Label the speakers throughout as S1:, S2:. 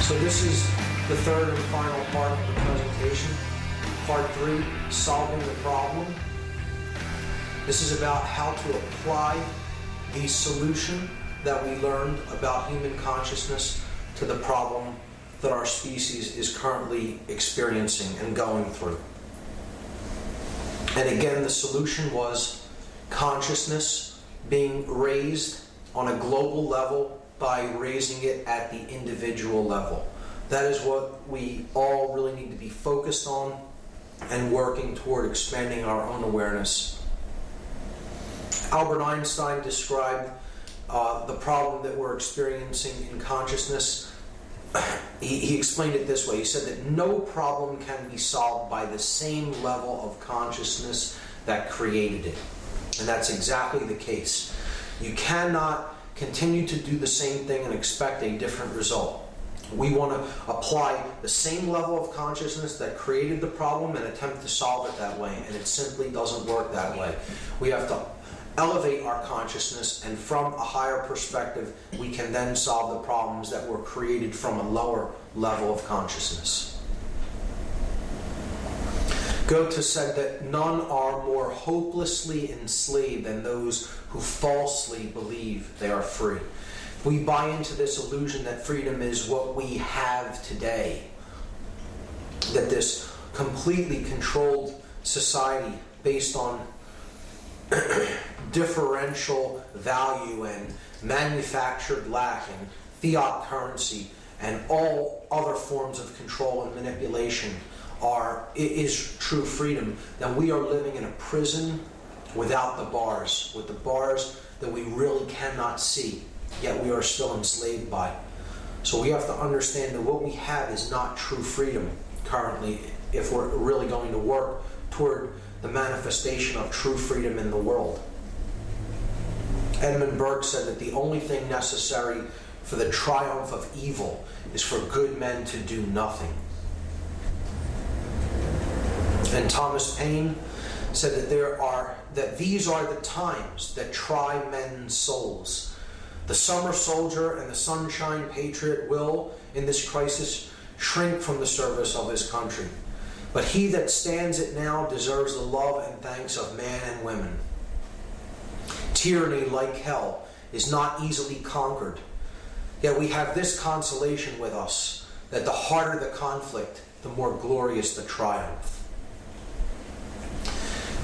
S1: So this is the third and final part of the presentation. Part 3, solving the problem. This is about how to apply the solution that we learned about human consciousness to the problem that our species is currently experiencing and going through. And again, the solution was consciousness being raised on a global level by raising it at the individual level. That is what we all really need to be focused on and working toward expanding our own awareness. Albert Einstein described the problem that we're experiencing in consciousness. He explained it this way. He said that no problem can be solved by the same level of consciousness that created it. And that's exactly the case. You cannot continue to do the same thing and expect a different result. We want to apply the same level of consciousness that created the problem and attempt to solve it that way, and it simply doesn't work that way. We have to elevate our consciousness, and from a higher perspective, we can then solve the problems that were created from a lower level of consciousness. Goethe said that none are more hopelessly enslaved than those who falsely believe they are free. If we buy into this illusion that freedom is what we have today, that this completely controlled society based on differential value and manufactured lack and fiat currency and all other forms of control and manipulation is true freedom, then we are living in a prison without the bars, with the bars that we really cannot see, yet we are still enslaved by. So we have to understand that what we have is not true freedom currently if we're really going to work toward the manifestation of true freedom in the world. Edmund Burke said that the only thing necessary for the triumph of evil is for good men to do nothing. And Thomas Paine said that these are the times that try men's souls. The summer soldier and the sunshine patriot will, in this crisis, shrink from the service of his country. But he that stands it now deserves the love and thanks of man and women. Tyranny, like hell, is not easily conquered. Yet we have this consolation with us, that the harder the conflict, the more glorious the triumph.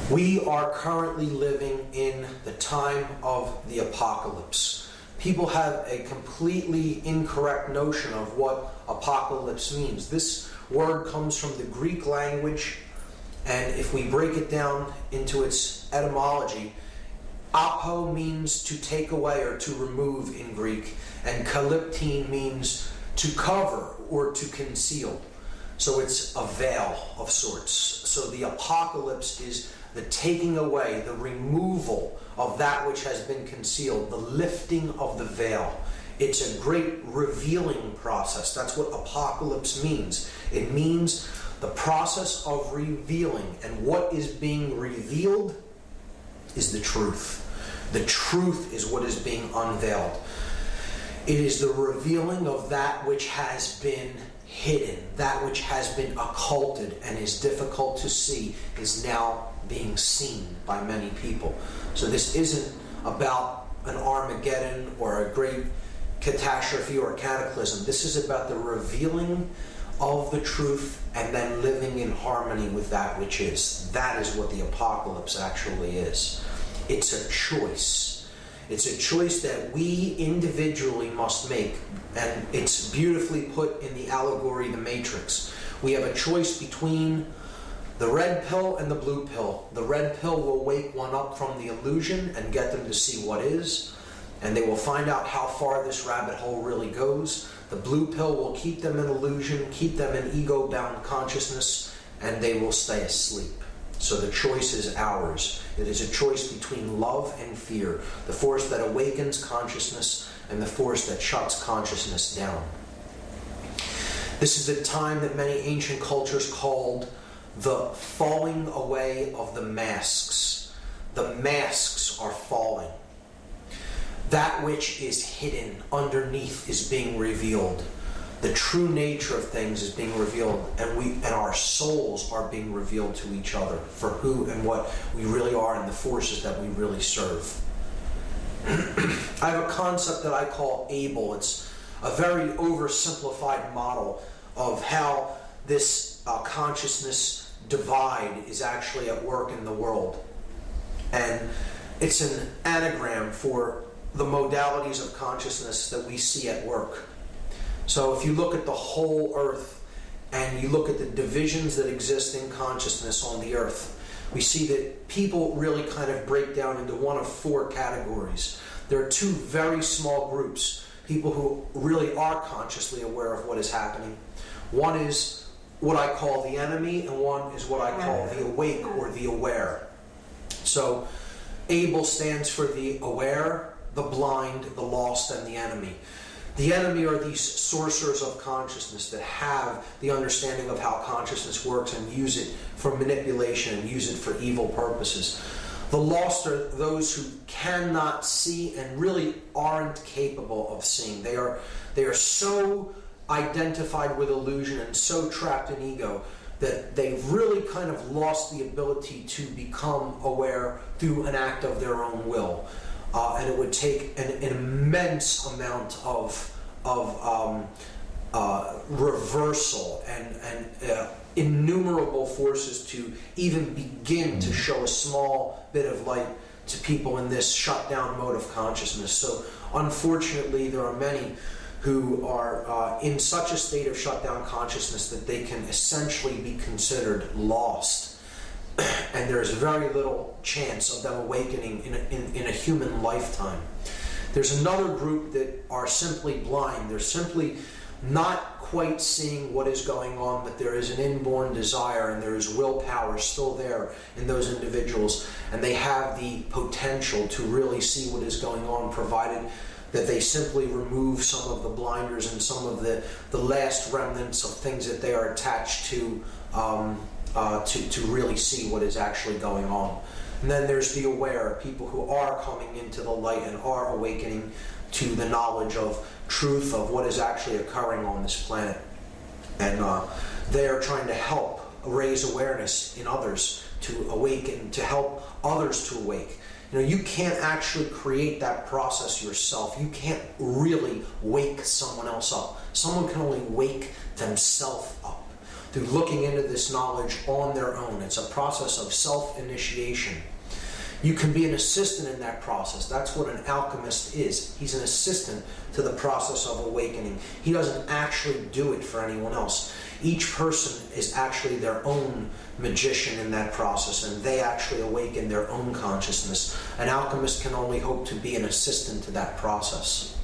S1: We are currently living in the time of the apocalypse. People have a completely incorrect notion of what apocalypse means. This word comes from the Greek language, and if we break it down into its etymology, apo means to take away or to remove in Greek, and kalyptine means to cover or to conceal. So it's a veil of sorts. So the apocalypse is the taking away, the removal of that which has been concealed, the lifting of the veil. It's a great revealing process. That's what apocalypse means. It means the process of revealing, and what is being revealed is the truth. The truth is what is being unveiled. It is the revealing of that which has been hidden, that which has been occulted and is difficult to see is now being seen by many people. So this isn't about an Armageddon or a great catastrophe or cataclysm. This is about the revealing of the truth and then living in harmony with that which is. That is what the apocalypse actually is. It's a choice. It's a choice that we individually must make, and it's beautifully put in the allegory, The Matrix. We have a choice between the red pill and the blue pill. The red pill will wake one up from the illusion and get them to see what is, and they will find out how far this rabbit hole really goes. The blue pill will keep them in illusion, keep them in ego-bound consciousness, and they will stay asleep. So the choice is ours. It is a choice between love and fear, the force that awakens consciousness and the force that shuts consciousness down. This is the time that many ancient cultures called the falling away of the masks. The masks are falling. That which is hidden underneath is being revealed. the true nature of things is being revealed, and our souls are being revealed to each other for who and what we really are and the forces that we really serve. I have a concept that I call ABLE. It's a very oversimplified model of how this consciousness divide is actually at work in the world. And it's an anagram for the modalities of consciousness that we see at work. So if you look at the whole earth and you look at the divisions that exist in consciousness on the earth, we see that people really kind of break down into one of four categories. There are two very small groups, people who really are consciously aware of what is happening. One is what I call the enemy, and one is what I call the awake or the aware. So ABLE stands for the aware, the blind, the lost, and the enemy. The enemy are these sorcerers of consciousness that have the understanding of how consciousness works and use it for manipulation and use it for evil purposes. The lost are those who cannot see and really aren't capable of seeing. They are so identified with illusion and so trapped in ego that they've really kind of lost the ability to become aware through an act of their own will. And it would take an immense amount of reversal and innumerable forces to even begin to show a small bit of light to people in this shutdown mode of consciousness. So unfortunately, there are many who are in such a state of shutdown consciousness that they can essentially be considered lost. And there's very little chance of them awakening in a human lifetime. There's another group that are simply blind. They're simply not quite seeing what is going on, but there is an inborn desire and there is willpower still there in those individuals, and they have the potential to really see what is going on, provided that they simply remove some of the blinders and some of the last remnants of things that they are attached to really see what is actually going on. And then there's the aware, people who are coming into the light and are awakening to the knowledge of truth of what is actually occurring on this planet. And they are trying to help raise awareness in others to awaken, to help others to awake. You know, you can't actually create that process yourself. You can't really wake someone else up. Someone can only wake themselves up through looking into this knowledge on their own. It's a process of self-initiation. You can be an assistant in that process. That's what an alchemist is. He's an assistant to the process of awakening. He doesn't actually do it for anyone else. Each person is actually their own magician in that process, and they actually awaken their own consciousness. An alchemist can only hope to be an assistant to that process.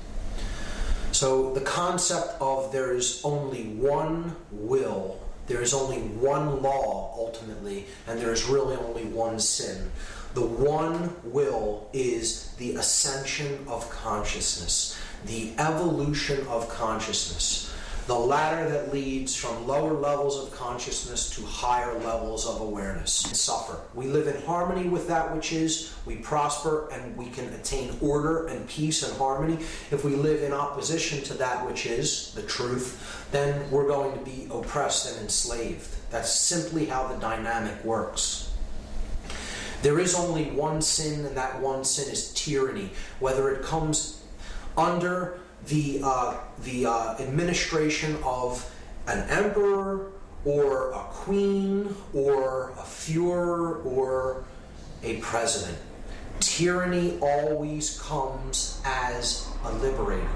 S1: So the concept of there is only one will, there is only one law ultimately, and there is really only one sin. The one will is the ascension of consciousness, the evolution of consciousness, the ladder that leads from lower levels of consciousness to higher levels of awareness and suffer. We live in harmony with that which is, we prosper, and we can attain order and peace and harmony. If we live in opposition to that which is, the truth, then we're going to be oppressed and enslaved. That's simply how the dynamic works. There is only one sin, and that one sin is tyranny. Whether it comes under the administration of an emperor or a queen or a Führer or a president. Tyranny always comes as a liberator.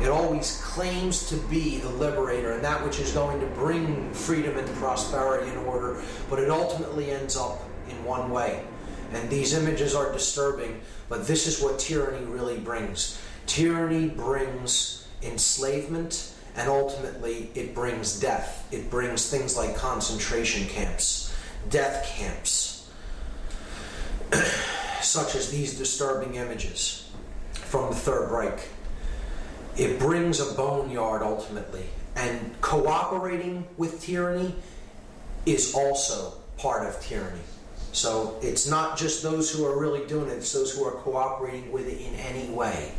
S1: It always claims to be the liberator and that which is going to bring freedom and prosperity and order, but it ultimately ends up in one way. And these images are disturbing, but this is what tyranny really brings. Tyranny brings enslavement, and ultimately it brings death. It brings things like concentration camps, death camps, such as these disturbing images from the Third Reich. It brings a boneyard ultimately, and cooperating with tyranny is also part of tyranny. So it's not just those who are really doing it, it's those who are cooperating with it in any way.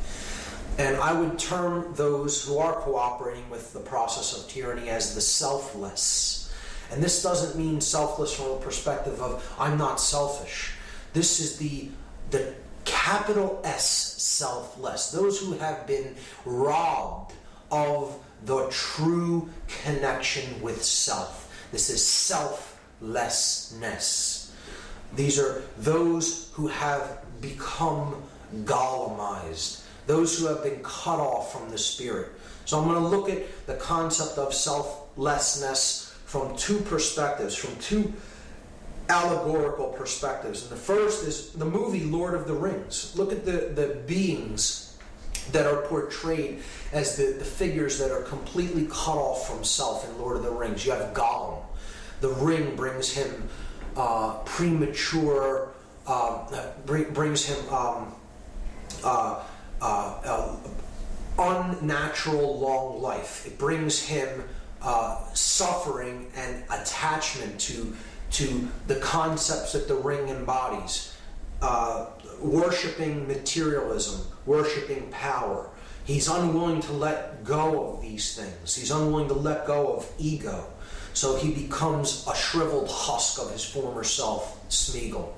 S1: And I would term those who are cooperating with the process of tyranny as the selfless. And this doesn't mean selfless from a perspective of I'm not selfish. This is the capital S selfless. Those who have been robbed of the true connection with self. This is selflessness. These are those who have become Golemized, those who have been cut off from the Spirit. So I'm going to look at the concept of selflessness from two perspectives, from two allegorical perspectives. And the first is the movie Lord of the Rings. Look at the beings that are portrayed as the figures that are completely cut off from self in Lord of the Rings. You have Gollum. The ring brings him premature, brings him unnatural long life. It brings him suffering and attachment to the concepts that the ring embodies. Worshipping materialism, worshipping power. He's unwilling to let go of these things. He's unwilling to let go of ego. So he becomes a shriveled husk of his former self, Smeagol.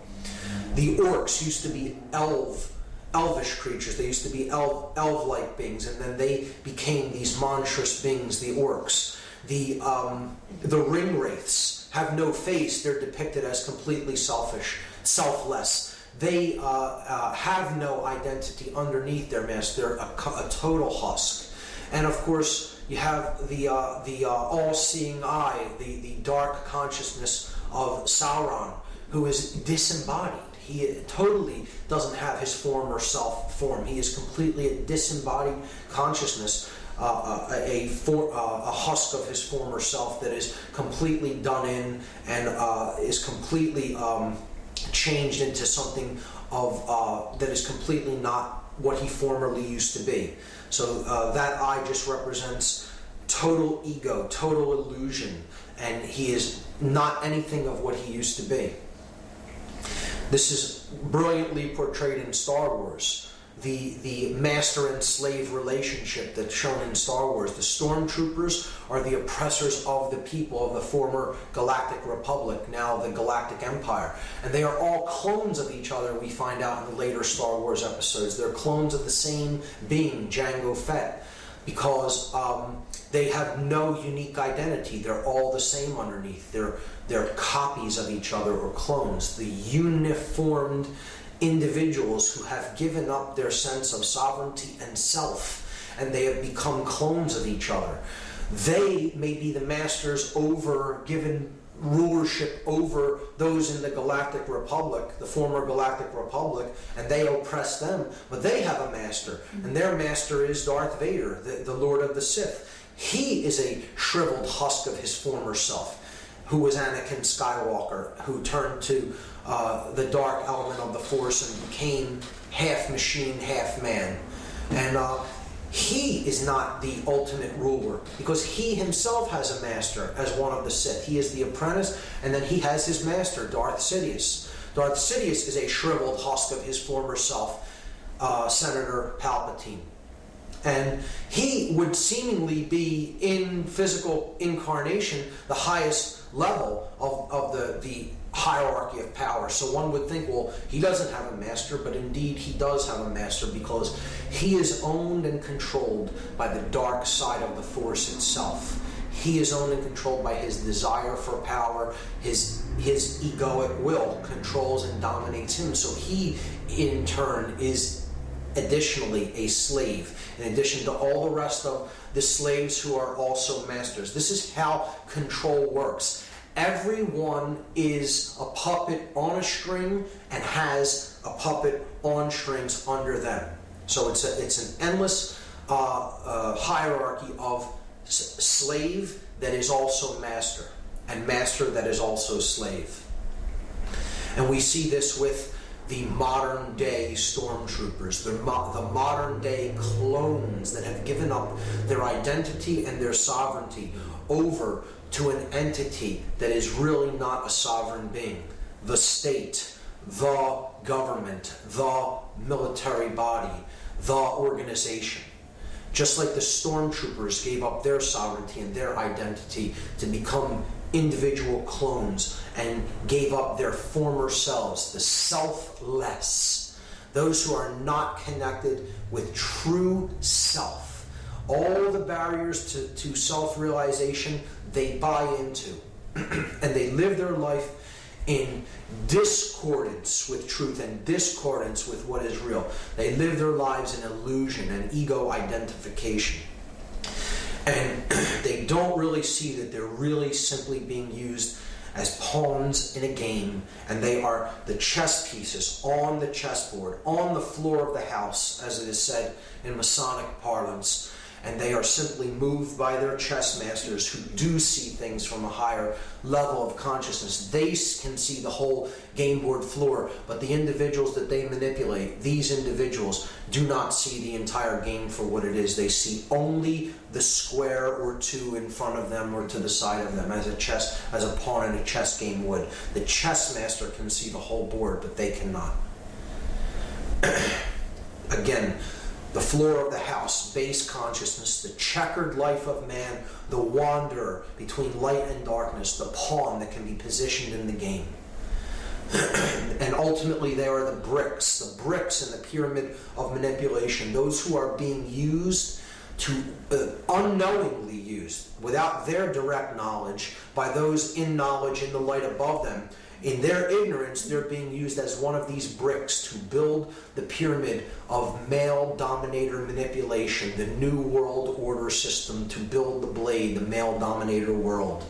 S1: The orcs used to be elvish creatures. They used to be elf-like beings, and then they became these monstrous beings, the orcs. The ring wraiths have no face. They're depicted as completely selfish, selfless. They have no identity underneath their mask. They're a total husk. And of course, you have the all-seeing eye, the dark consciousness of Sauron, who is disembodied. He totally doesn't have his former self form. He is completely a disembodied consciousness, a husk of his former self that is completely done in and is completely changed into something of that is completely not what he formerly used to be. So that eye just represents total ego, total illusion, and he is not anything of what he used to be. This is brilliantly portrayed in Star Wars. The master and slave relationship that's shown in Star Wars. The stormtroopers are the oppressors of the people of the former Galactic Republic, now the Galactic Empire. And they are all clones of each other, we find out in the later Star Wars episodes. They're clones of the same being, Jango Fett, because they have no unique identity. They're all the same underneath. They're copies of each other, or clones. The uniformed individuals who have given up their sense of sovereignty and self, and they have become clones of each other. They may be the masters given rulership over those in the Galactic Republic, the former Galactic Republic, and they oppress them, but they have a master, and their master is Darth Vader, the Lord of the Sith. He is a shriveled husk of his former self, who was Anakin Skywalker, who turned to the dark element of the Force and became half machine, half man. And he is not the ultimate ruler, because he himself has a master as one of the Sith. He is the apprentice, and then he has his master, Darth Sidious. Darth Sidious is a shriveled husk of his former self, Senator Palpatine. And he would seemingly be, in physical incarnation, the highest level of the hierarchy of power. So one would think, well, he doesn't have a master, but indeed he does have a master, because he is owned and controlled by the dark side of the Force itself. He is owned and controlled by his desire for power. His egoic will controls and dominates him. So he, in turn, is additionally a slave, in addition to all the rest of the slaves who are also masters. This is how control works. Everyone is a puppet on a string and has a puppet on strings under them. So it's an endless hierarchy of slave that is also master, and master that is also slave. And we see this with the modern day stormtroopers, the modern day clones that have given up their identity and their sovereignty over to an entity that is really not a sovereign being. The state, the government, the military body, the organization. Just like the stormtroopers gave up their sovereignty and their identity to become individual clones and gave up their former selves, the selfless, those who are not connected with true self. All the barriers to self-realization they buy into, and they live their life in discordance with truth and discordance with what is real. They live their lives in illusion and ego identification. And they don't really see that they're really simply being used as pawns in a game, and they are the chess pieces on the chessboard, on the floor of the house, as it is said in Masonic parlance. And they are simply moved by their chess masters who do see things from a higher level of consciousness. They can see the whole game board floor, but the individuals that they manipulate, these individuals, do not see the entire game for what it is. They see only the square or two in front of them or to the side of them, as a pawn in a chess game would. The chess master can see the whole board, but they cannot. Again, the floor of the house, base consciousness, the checkered life of man, the wanderer between light and darkness, the pawn that can be positioned in the game. And ultimately they are the bricks in the pyramid of manipulation, those who are being used to, unknowingly used, without their direct knowledge, by those in knowledge in the light above them. In their ignorance, they're being used as one of these bricks to build the pyramid of male dominator manipulation, the new world order system, to build the blade, the male dominator world.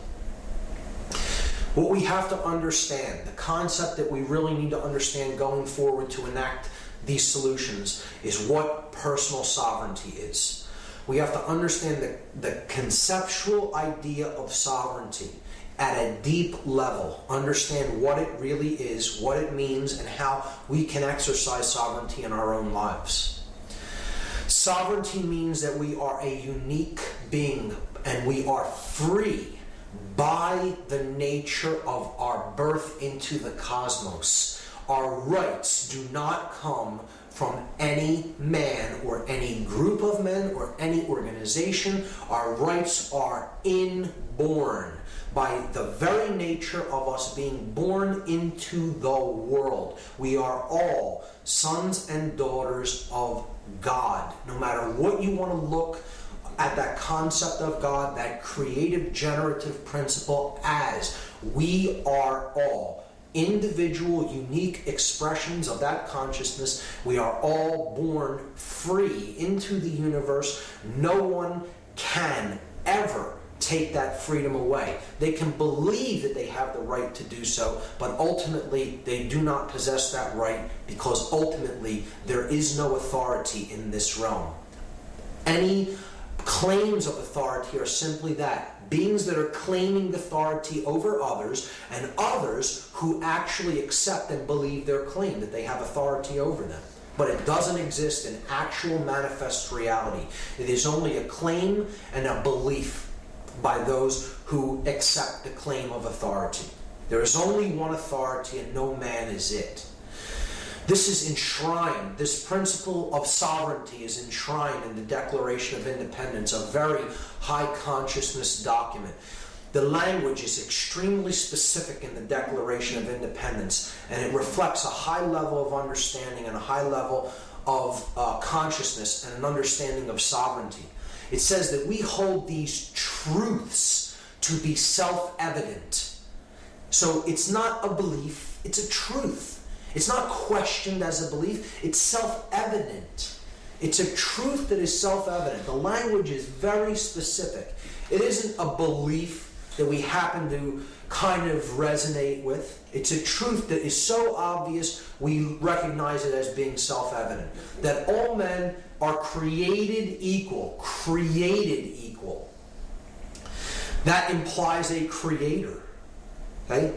S1: What we have to understand, the concept that we really need to understand going forward to enact these solutions, is what personal sovereignty is. We have to understand the conceptual idea of sovereignty at a deep level, understand what it really is, what it means, and how we can exercise sovereignty in our own lives. Sovereignty means that we are a unique being, and we are free by the nature of our birth into the cosmos. Our rights do not come from any man or any group of men or any organization. Our rights are inborn by the very nature of us being born into the world. We are all sons and daughters of God. No matter what you want to look at that concept of God, that creative generative principle as, we are all individual, unique expressions of that consciousness. We are all born free into the universe. No one can ever take that freedom away. They can believe that they have the right to do so, but ultimately they do not possess that right, because ultimately there is no authority in this realm. Any claims of authority are simply that, beings that are claiming authority over others, and others who actually accept and believe their claim that they have authority over them. But it doesn't exist in actual manifest reality. It is only a claim and a belief by those who accept the claim of authority. There is only one authority, and no man is it. This is enshrined, this principle of sovereignty is enshrined in the Declaration of Independence, a very high consciousness document. The language is extremely specific in the Declaration of Independence, and it reflects a high level of understanding and a high level of consciousness and an understanding of sovereignty. It says that we hold these truths to be self-evident. So it's not a belief, it's a truth. It's not questioned as a belief, it's self-evident. It's a truth that is self-evident. The language is very specific. It isn't a belief that we happen to kind of resonate with. It's a truth that is so obvious we recognize it as being self-evident. That all men are created equal. Created equal. That implies a creator. Okay?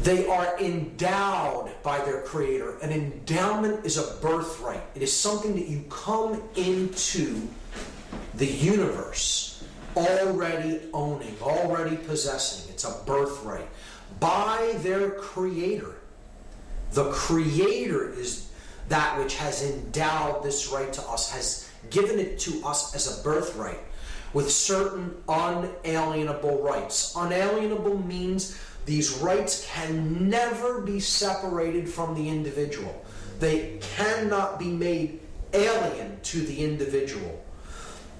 S1: They are endowed by their creator. An endowment is a birthright. It is something that you come into the universe already owning, already possessing. It's a birthright by their creator. The creator is that which has endowed this right to us, has given it to us as a birthright with certain unalienable rights. Unalienable means these rights can never be separated from the individual. They cannot be made alien to the individual.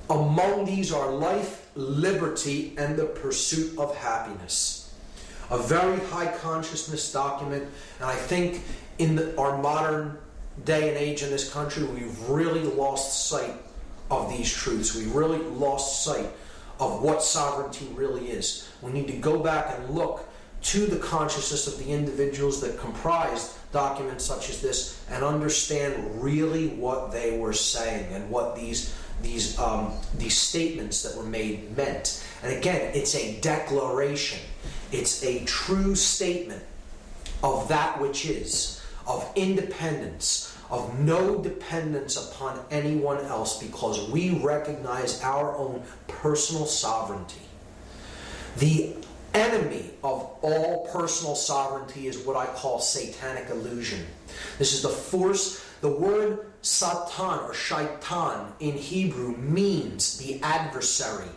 S1: Among these are life, liberty, and the pursuit of happiness. A very high consciousness document, and I think in our modern day and age in this country, we've really lost sight of these truths. We've really lost sight of what sovereignty really is. We need to go back and look to the consciousness of the individuals that comprised documents such as this and understand really what they were saying and what these statements that were made meant. And again, it's a declaration. It's a true statement of that which is, of independence, of no dependence upon anyone else, because we recognize our own personal sovereignty. The enemy of all personal sovereignty is what I call satanic illusion. This is the force. The word Satan or shaitan in Hebrew means the adversary,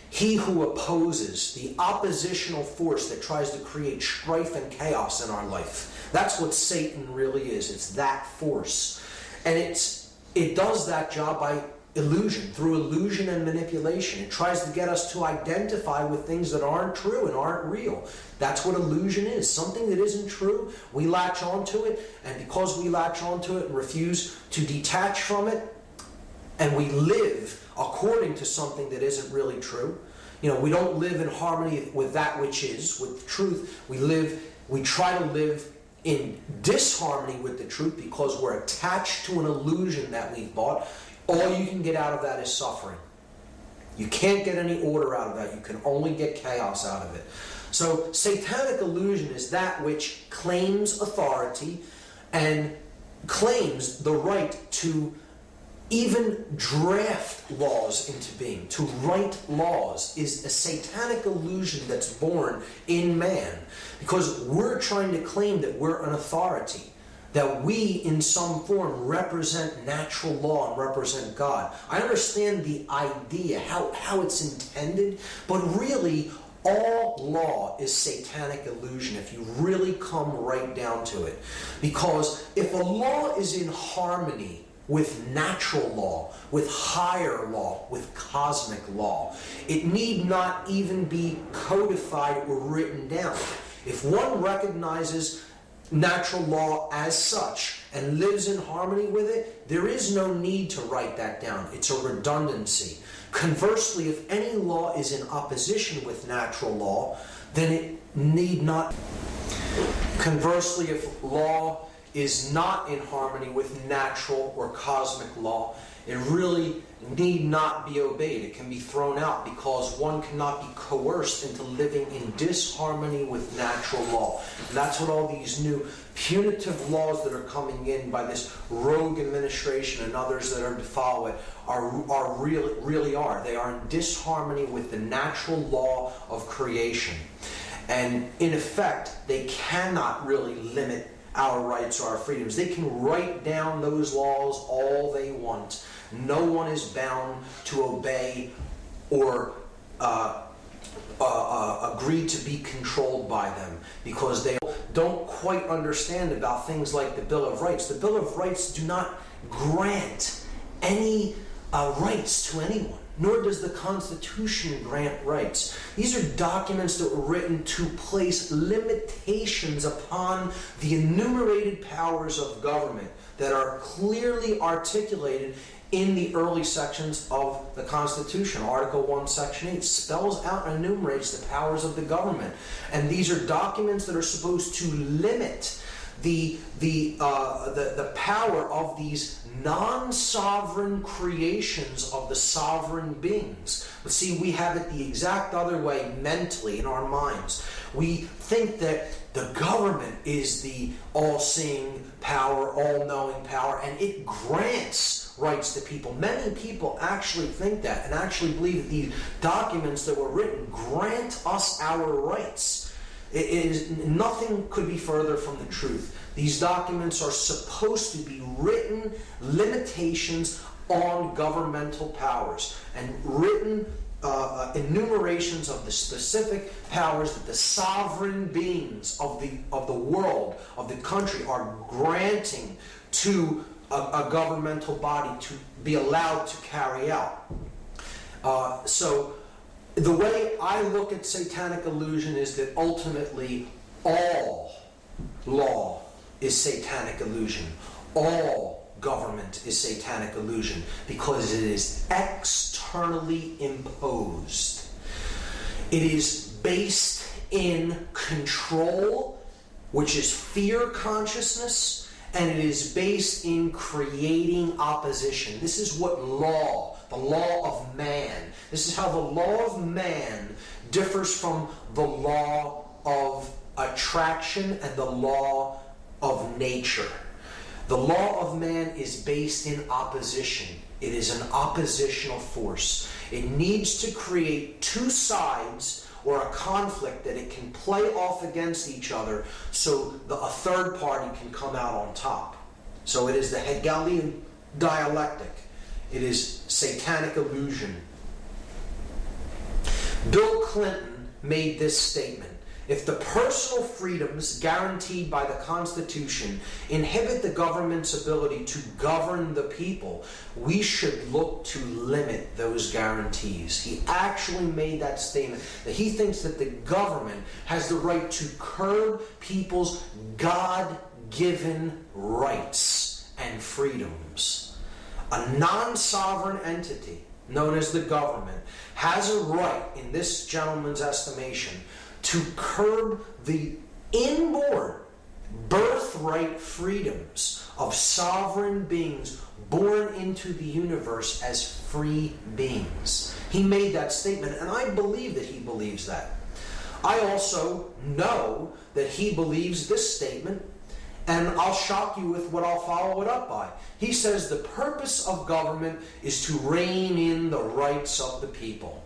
S1: he who opposes, the oppositional force that tries to create strife and chaos in our life. That's what Satan really is. It's that force. And it does that job by illusion, through illusion and manipulation. It tries to get us to identify with things that aren't true and aren't real. That's what illusion is. Something that isn't true, we latch onto it, and because we latch onto it and refuse to detach from it, and we live according to something that isn't really true. We don't live in harmony with that which is, with truth. We try to live in disharmony with the truth because we're attached to an illusion that we've bought. All you can get out of that is suffering. You can't get any order out of that. You can only get chaos out of it. So satanic illusion is that which claims authority and claims the right to even draft laws into being. To write laws is a satanic illusion that's born in man, because we're trying to claim that we're an authority, that we in some form represent natural law and represent God. I understand the idea, how it's intended, but really all law is satanic illusion if you really come right down to it. Because if a law is in harmony with natural law, with higher law, with cosmic law, it need not even be codified or written down. If one recognizes natural law as such and lives in harmony with it, there is no need to write that down. It's a redundancy. Conversely, if any law is in opposition with natural law, then it need not. Conversely, if law is not in harmony with natural or cosmic law, it really need not be obeyed. It can be thrown out because one cannot be coerced into living in disharmony with natural law. And that's what all these new punitive laws that are coming in by this rogue administration and others that are to follow it really are. They are in disharmony with the natural law of creation. And in effect, they cannot really limit our rights or our freedoms. They can write down those laws all they want. No one is bound to obey or agree to be controlled by them, because they don't quite understand about things like the Bill of Rights. The Bill of Rights do not grant any rights to anyone, nor does the Constitution grant rights. These are documents that were written to place limitations upon the enumerated powers of government that are clearly articulated in the early sections of the Constitution. Article 1, Section 8 spells out and enumerates the powers of the government. And these are documents that are supposed to limit the power of these non-sovereign creations of the sovereign beings. But see, we have it the exact other way mentally in our minds. We think that the government is the all-seeing power, all-knowing power, and it grants rights to people. Many people actually think that and actually believe that these documents that were written grant us our rights. It is, nothing could be further from the truth. These documents are supposed to be written limitations on governmental powers and written enumerations of the specific powers that the sovereign beings of the world, of the country, are granting to a governmental body to be allowed to carry out. So the way I look at satanic illusion is that ultimately all law is satanic illusion. All government is satanic illusion because it is externally imposed. It is based in control, which is fear consciousness, and it is based in creating opposition. This is what the law of man, this is how the law of man differs from the law of attraction and the law of nature. The law of man is based in opposition. It is an oppositional force. It needs to create two sides or a conflict that it can play off against each other so a third party can come out on top. So it is the Hegelian dialectic. It is satanic illusion. Bill Clinton made this statement: if the personal freedoms guaranteed by the Constitution inhibit the government's ability to govern the people, we should look to limit those guarantees. He actually made that statement, that he thinks that the government has the right to curb people's God-given rights and freedoms. A non-sovereign entity, known as the government, has a right, in this gentleman's estimation, to curb the inborn birthright freedoms of sovereign beings born into the universe as free beings. He made that statement, and I believe that he believes that. I also know that he believes this statement, and I'll shock you with what I'll follow it up by. He says the purpose of government is to rein in the rights of the people.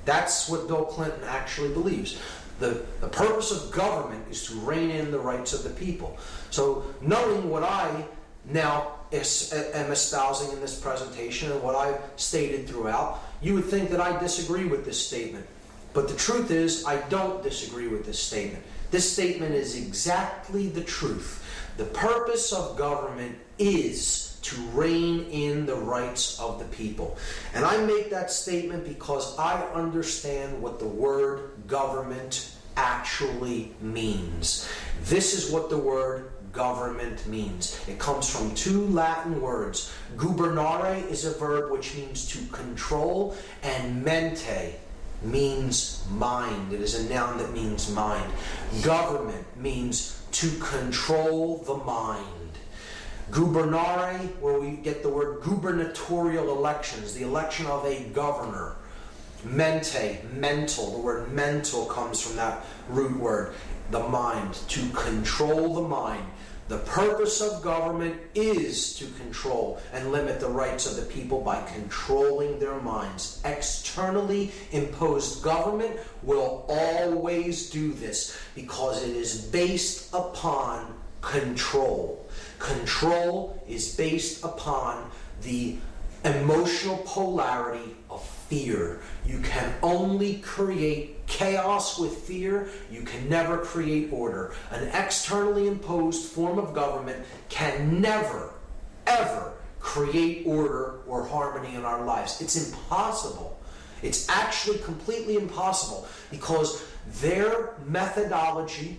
S1: That's what Bill Clinton actually believes. The purpose of government is to rein in the rights of the people. So knowing what I now am espousing in this presentation and what I've stated throughout, you would think that I disagree with this statement. But the truth is, I don't disagree with this statement. This statement is exactly the truth. The purpose of government is to rein in the rights of the people. And I make that statement because I understand what the word government actually means. This is what the word government means. It comes from two Latin words. Gubernare is a verb which means to control, and mente means mind. It is a noun that means mind. Government means to control the mind. Gubernare, where we get the word gubernatorial elections, the election of a governor. Mente, mental, the word mental comes from that root word, the mind, to control the mind. The purpose of government is to control and limit the rights of the people by controlling their minds. Externally imposed government will always do this because it is based upon control. Control is based upon the emotional polarity of fear. You can only create chaos with fear. You can never create order. An externally imposed form of government can never, ever create order or harmony in our lives. It's impossible. It's actually completely impossible because their methodology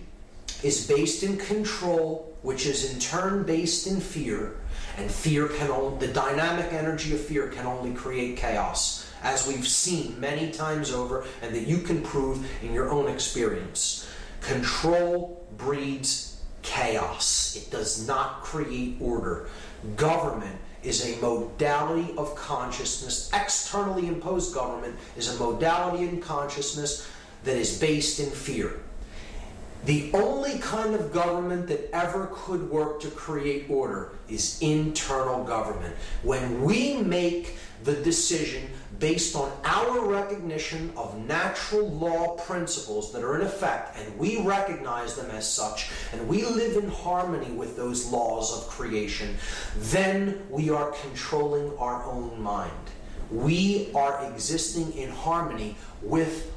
S1: is based in control, which is in turn based in fear, and fear can only, the dynamic energy of fear can only create chaos, as we've seen many times over, and that you can prove in your own experience. Control breeds chaos. It does not create order. Government is a modality of consciousness. Externally imposed government is a modality in consciousness that is based in fear. The only kind of government that ever could work to create order is internal government. When we make the decision based on our recognition of natural law principles that are in effect, and we recognize them as such, and we live in harmony with those laws of creation, then we are controlling our own mind. We are existing in harmony with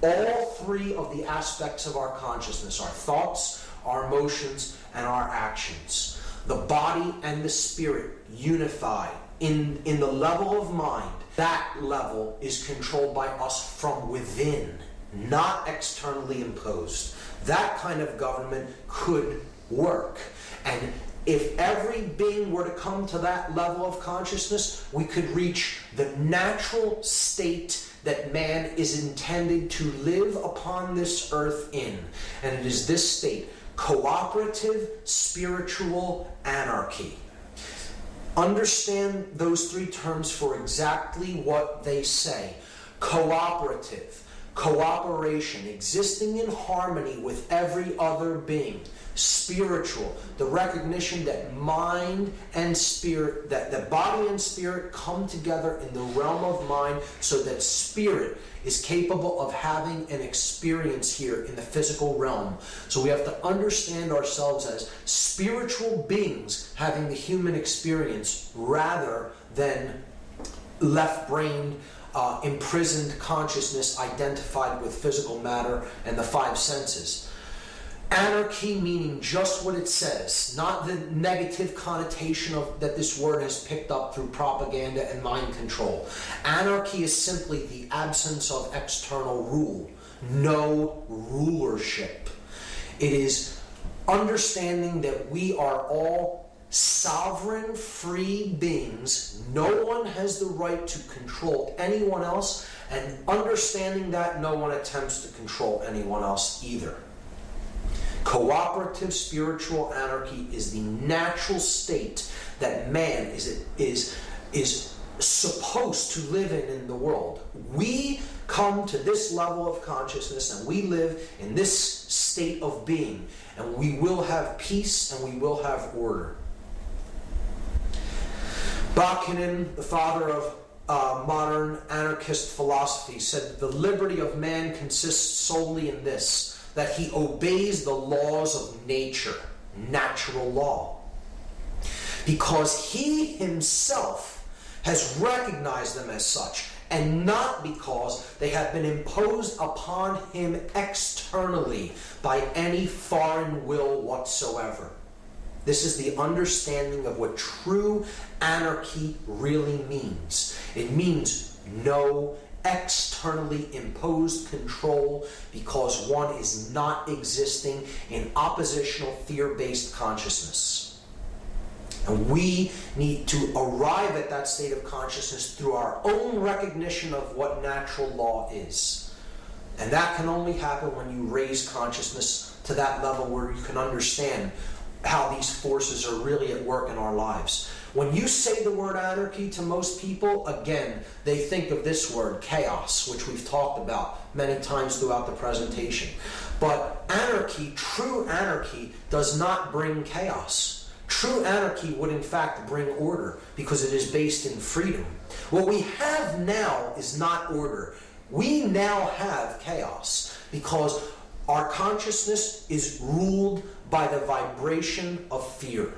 S1: all three of the aspects of our consciousness: our thoughts, our emotions, and our actions. The body and the spirit unify in the level of mind. That level is controlled by us from within, not externally imposed. That kind of government could work. And if every being were to come to that level of consciousness, we could reach the natural state that man is intended to live upon this earth in. And it is this state: cooperative spiritual anarchy. Understand those three terms for exactly what they say. Cooperative, cooperation, existing in harmony with every other being. Spiritual, the recognition that mind and spirit, that the body and spirit come together in the realm of mind, so that spirit is capable of having an experience here in the physical realm. So we have to understand ourselves as spiritual beings having the human experience, rather than left-brained, imprisoned consciousness identified with physical matter and the five senses. Anarchy meaning just what it says, not the negative connotation of that this word has picked up through propaganda and mind control. Anarchy is simply the absence of external rule, no rulership. It is understanding that we are all sovereign, free beings. No one has the right to control anyone else, and understanding that no one attempts to control anyone else either. Cooperative spiritual anarchy is the natural state that man is supposed to live in the world. We come to this level of consciousness and we live in this state of being, and we will have peace and we will have order. Bakunin, the father of modern anarchist philosophy, said that the liberty of man consists solely in this: that he obeys the laws of nature, natural law, because he himself has recognized them as such, and not because they have been imposed upon him externally by any foreign will whatsoever. This is the understanding of what true anarchy really means. It means no externally imposed control, because one is not existing in oppositional fear-based consciousness. And we need to arrive at that state of consciousness through our own recognition of what natural law is. And that can only happen when you raise consciousness to that level where you can understand how these forces are really at work in our lives. When you say the word anarchy to most people, again, they think of this word, chaos, which we've talked about many times throughout the presentation. But anarchy, true anarchy, does not bring chaos. True anarchy would in fact bring order, because it is based in freedom. What we have now is not order. We now have chaos, because our consciousness is ruled by the vibration of fear.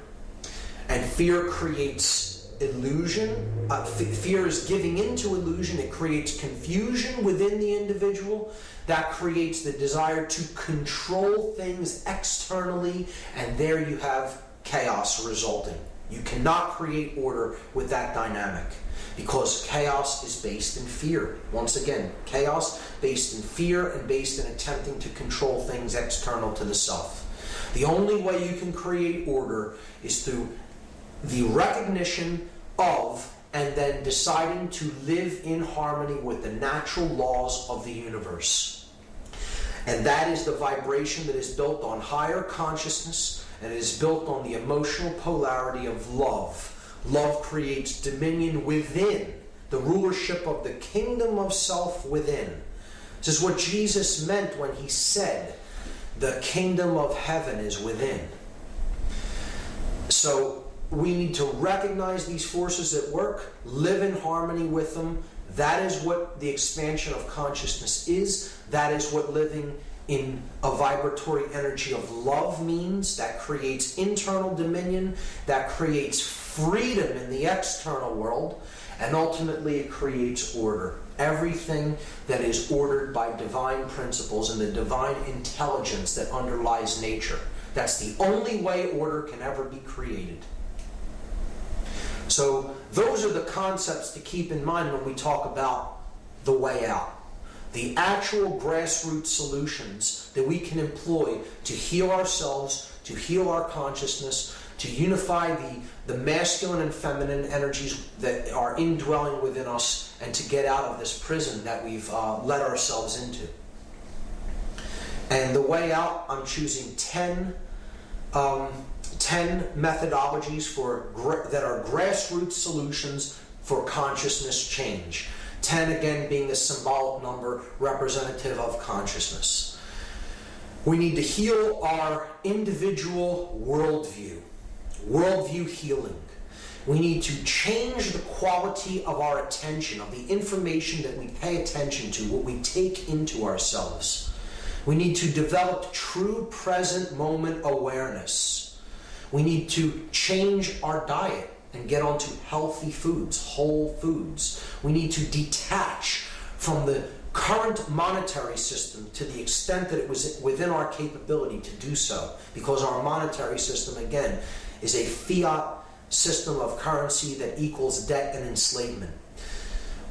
S1: And fear creates illusion. Fear is giving into illusion. It creates confusion within the individual. That creates the desire to control things externally, and there you have chaos resulting. You cannot create order with that dynamic, because chaos is based in fear. Once again, chaos based in fear and based in attempting to control things external to the self. The only way you can create order is through the recognition of and then deciding to live in harmony with the natural laws of the universe. And that is the vibration that is built on higher consciousness, and it is built on the emotional polarity of love. Love creates dominion within, the rulership of the kingdom of self within. This is what Jesus meant when he said the kingdom of heaven is within. So we need to recognize these forces at work, live in harmony with them. That is what the expansion of consciousness is. That is what living in a vibratory energy of love means. That creates internal dominion, that creates freedom in the external world, and ultimately it creates order. Everything that is ordered by divine principles and the divine intelligence that underlies nature. That's the only way order can ever be created. So those are the concepts to keep in mind when we talk about the way out. The actual grassroots solutions that we can employ to heal ourselves, to heal our consciousness, to unify the masculine and feminine energies that are indwelling within us, and to get out of this prison that we've let ourselves into. And the way out, I'm choosing 10 methodologies that are grassroots solutions for consciousness change. 10 again being a symbolic number representative of consciousness. We need to heal our individual worldview healing. We need to change the quality of our attention, of the information that we pay attention to, what we take into ourselves. We need to develop true present moment awareness. We need to change our diet and get onto healthy foods, whole foods. We need to detach from the current monetary system to the extent that it was within our capability to do so, because our monetary system, again, is a fiat system of currency that equals debt and enslavement.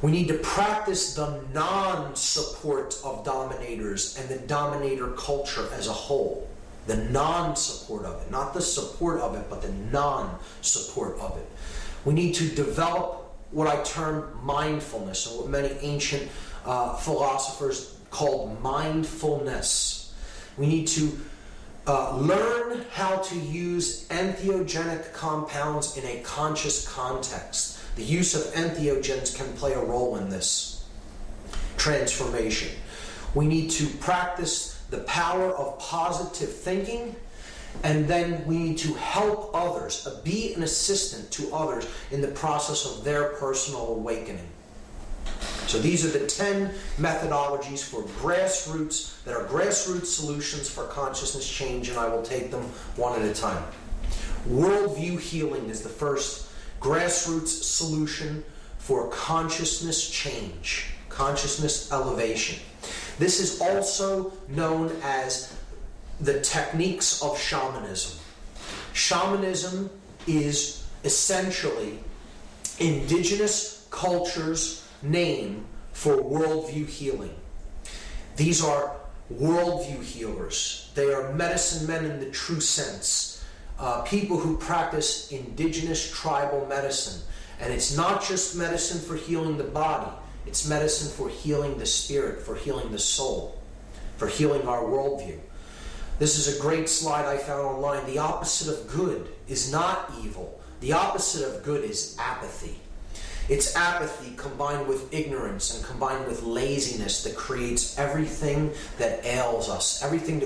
S1: We need to practice the non-support of dominators and the dominator culture as a whole. The non-support of it, not the support of it, but the non-support of it. We need to develop what I term mindfulness, or what many ancient philosophers called mindfulness. We need to learn how to use entheogenic compounds in a conscious context. The use of entheogens can play a role in this transformation. We need to practice the power of positive thinking, and then we need to help others, be an assistant to others in the process of their personal awakening. So these are the 10 methodologies for grassroots, that are grassroots solutions for consciousness change, and I will take them one at a time. Worldview healing is the first grassroots solution for consciousness change, consciousness elevation. This is also known as the techniques of shamanism. Shamanism is essentially indigenous cultures' name for worldview healing. These are worldview healers. They are medicine men in the true sense. People who practice indigenous tribal medicine. And it's not just medicine for healing the body. It's medicine for healing the spirit, for healing the soul, for healing our worldview. This is a great slide I found online. The opposite of good is not evil. The opposite of good is apathy. It's apathy combined with ignorance and combined with laziness that creates everything that ails us, everything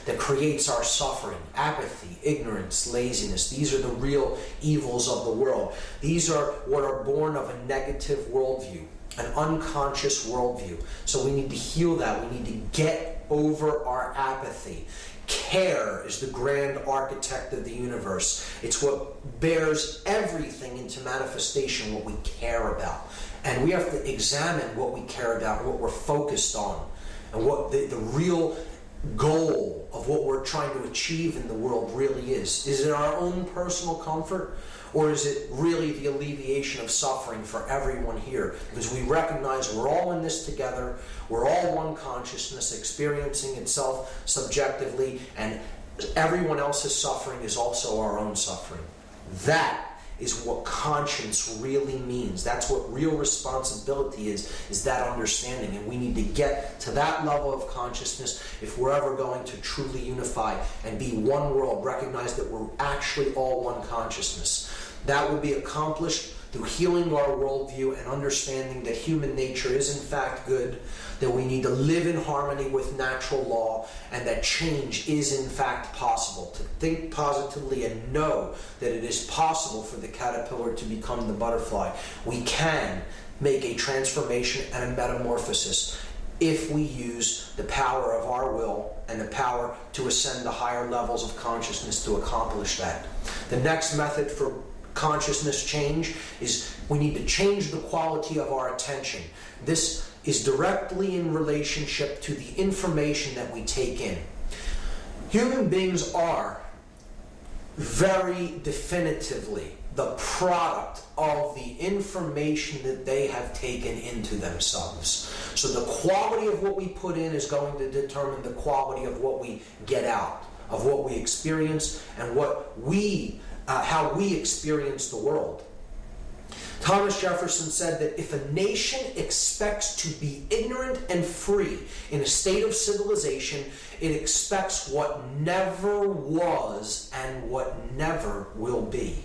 S1: that creates our suffering. Apathy, ignorance, laziness. These are the real evils of the world. These are what are born of a negative worldview, an unconscious worldview. So we need to heal that. We need to get over our apathy. Care is the grand architect of the universe. It's what bears everything into manifestation, what we care about. And we have to examine what we care about, what we're focused on, and what the real goal of what we're trying to achieve in the world really is. Is it our own personal comfort? Or is it really the alleviation of suffering for everyone here? Because we recognize we're all in this together, we're all one consciousness experiencing itself subjectively, and everyone else's suffering is also our own suffering. That is what conscience really means. That's what real responsibility is that understanding. And we need to get to that level of consciousness if we're ever going to truly unify and be one world, recognize that we're actually all one consciousness. That will be accomplished through healing our worldview and understanding that human nature is in fact good, that we need to live in harmony with natural law, and that change is in fact possible. To think positively and know that it is possible for the caterpillar to become the butterfly. We can make a transformation and a metamorphosis if we use the power of our will and the power to ascend to higher levels of consciousness to accomplish that. The next method for consciousness change is we need to change the quality of our attention. This is directly in relationship to the information that we take in. Human beings are very definitively the product of the information that they have taken into themselves. So the quality of what we put in is going to determine the quality of what we get out, of what we experience, and how we experience the world. Thomas Jefferson said that if a nation expects to be ignorant and free in a state of civilization, it expects what never was and what never will be.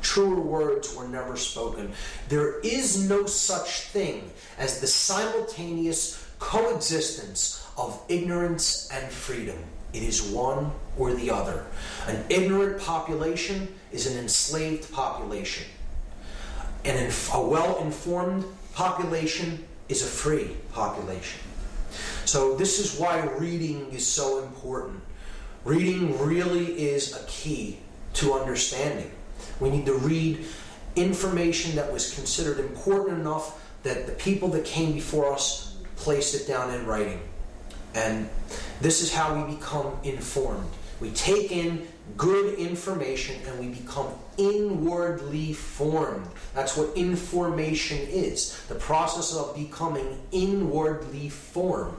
S1: Truer words were never spoken. There is no such thing as the simultaneous coexistence of ignorance and freedom. It is one or the other. An ignorant population is an enslaved population. And a well-informed population is a free population. So this is why reading is so important. Reading really is a key to understanding. We need to read information that was considered important enough that the people that came before us placed it down in writing. And this is how we become informed. We take in good information and we become inwardly formed. That's what information is. The process of becoming inwardly formed.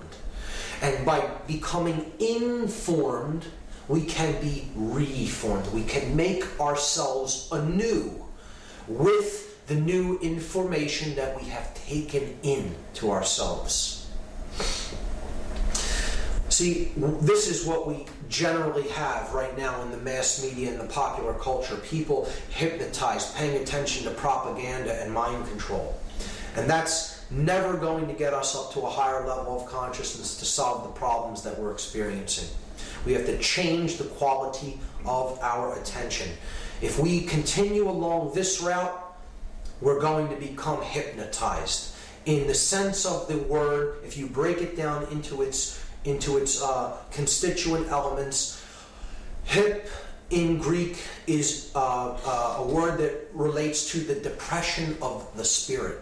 S1: And by becoming informed, we can be reformed. We can make ourselves anew with the new information that we have taken in to ourselves. See, this is what we generally have right now in the mass media and the popular culture. People hypnotized, paying attention to propaganda and mind control. And that's never going to get us up to a higher level of consciousness to solve the problems that we're experiencing. We have to change the quality of our attention. If we continue along this route, we're going to become hypnotized. In the sense of the word, if you break it down into its constituent elements, hip in Greek is a word that relates to the depression of the spirit.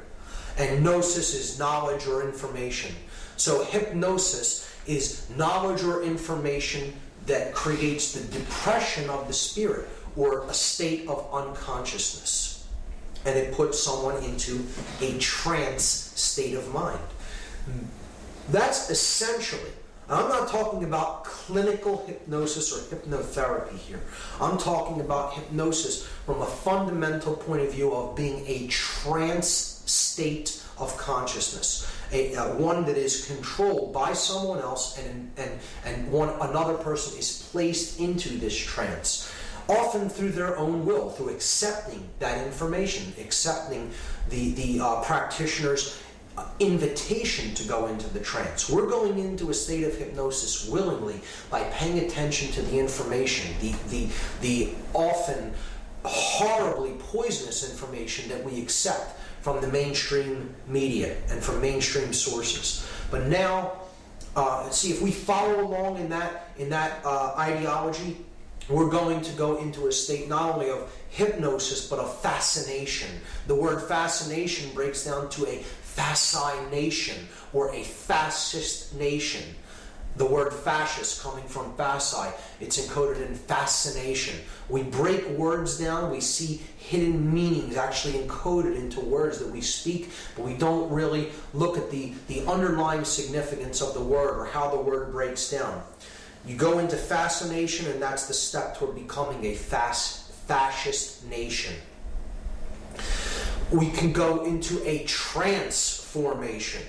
S1: And gnosis is knowledge or information. So hypnosis is knowledge or information that creates the depression of the spirit or a state of unconsciousness. And it puts someone into a trance state of mind. That's essentially, I'm not talking about clinical hypnosis or hypnotherapy here. I'm talking about hypnosis from a fundamental point of view of being a trance state of consciousness. One that is controlled by someone else and another person is placed into this trance, often through their own will, through accepting that information, accepting the practitioner's invitation to go into the trance. We're going into a state of hypnosis willingly by paying attention to the information, the often horribly poisonous information that we accept from the mainstream media and from mainstream sources. But now, see, if we follow along in that ideology, we're going to go into a state not only of hypnosis but of fascination. The word fascination breaks down to a fascination or a fascist nation. The word fascist coming from fasci, it's encoded in fascination. We break words down, we see hidden meanings actually encoded into words that we speak, but we don't really look at the underlying significance of the word or how the word breaks down. You go into fascination, and that's the step toward becoming a fascist nation. We can go into a transformation,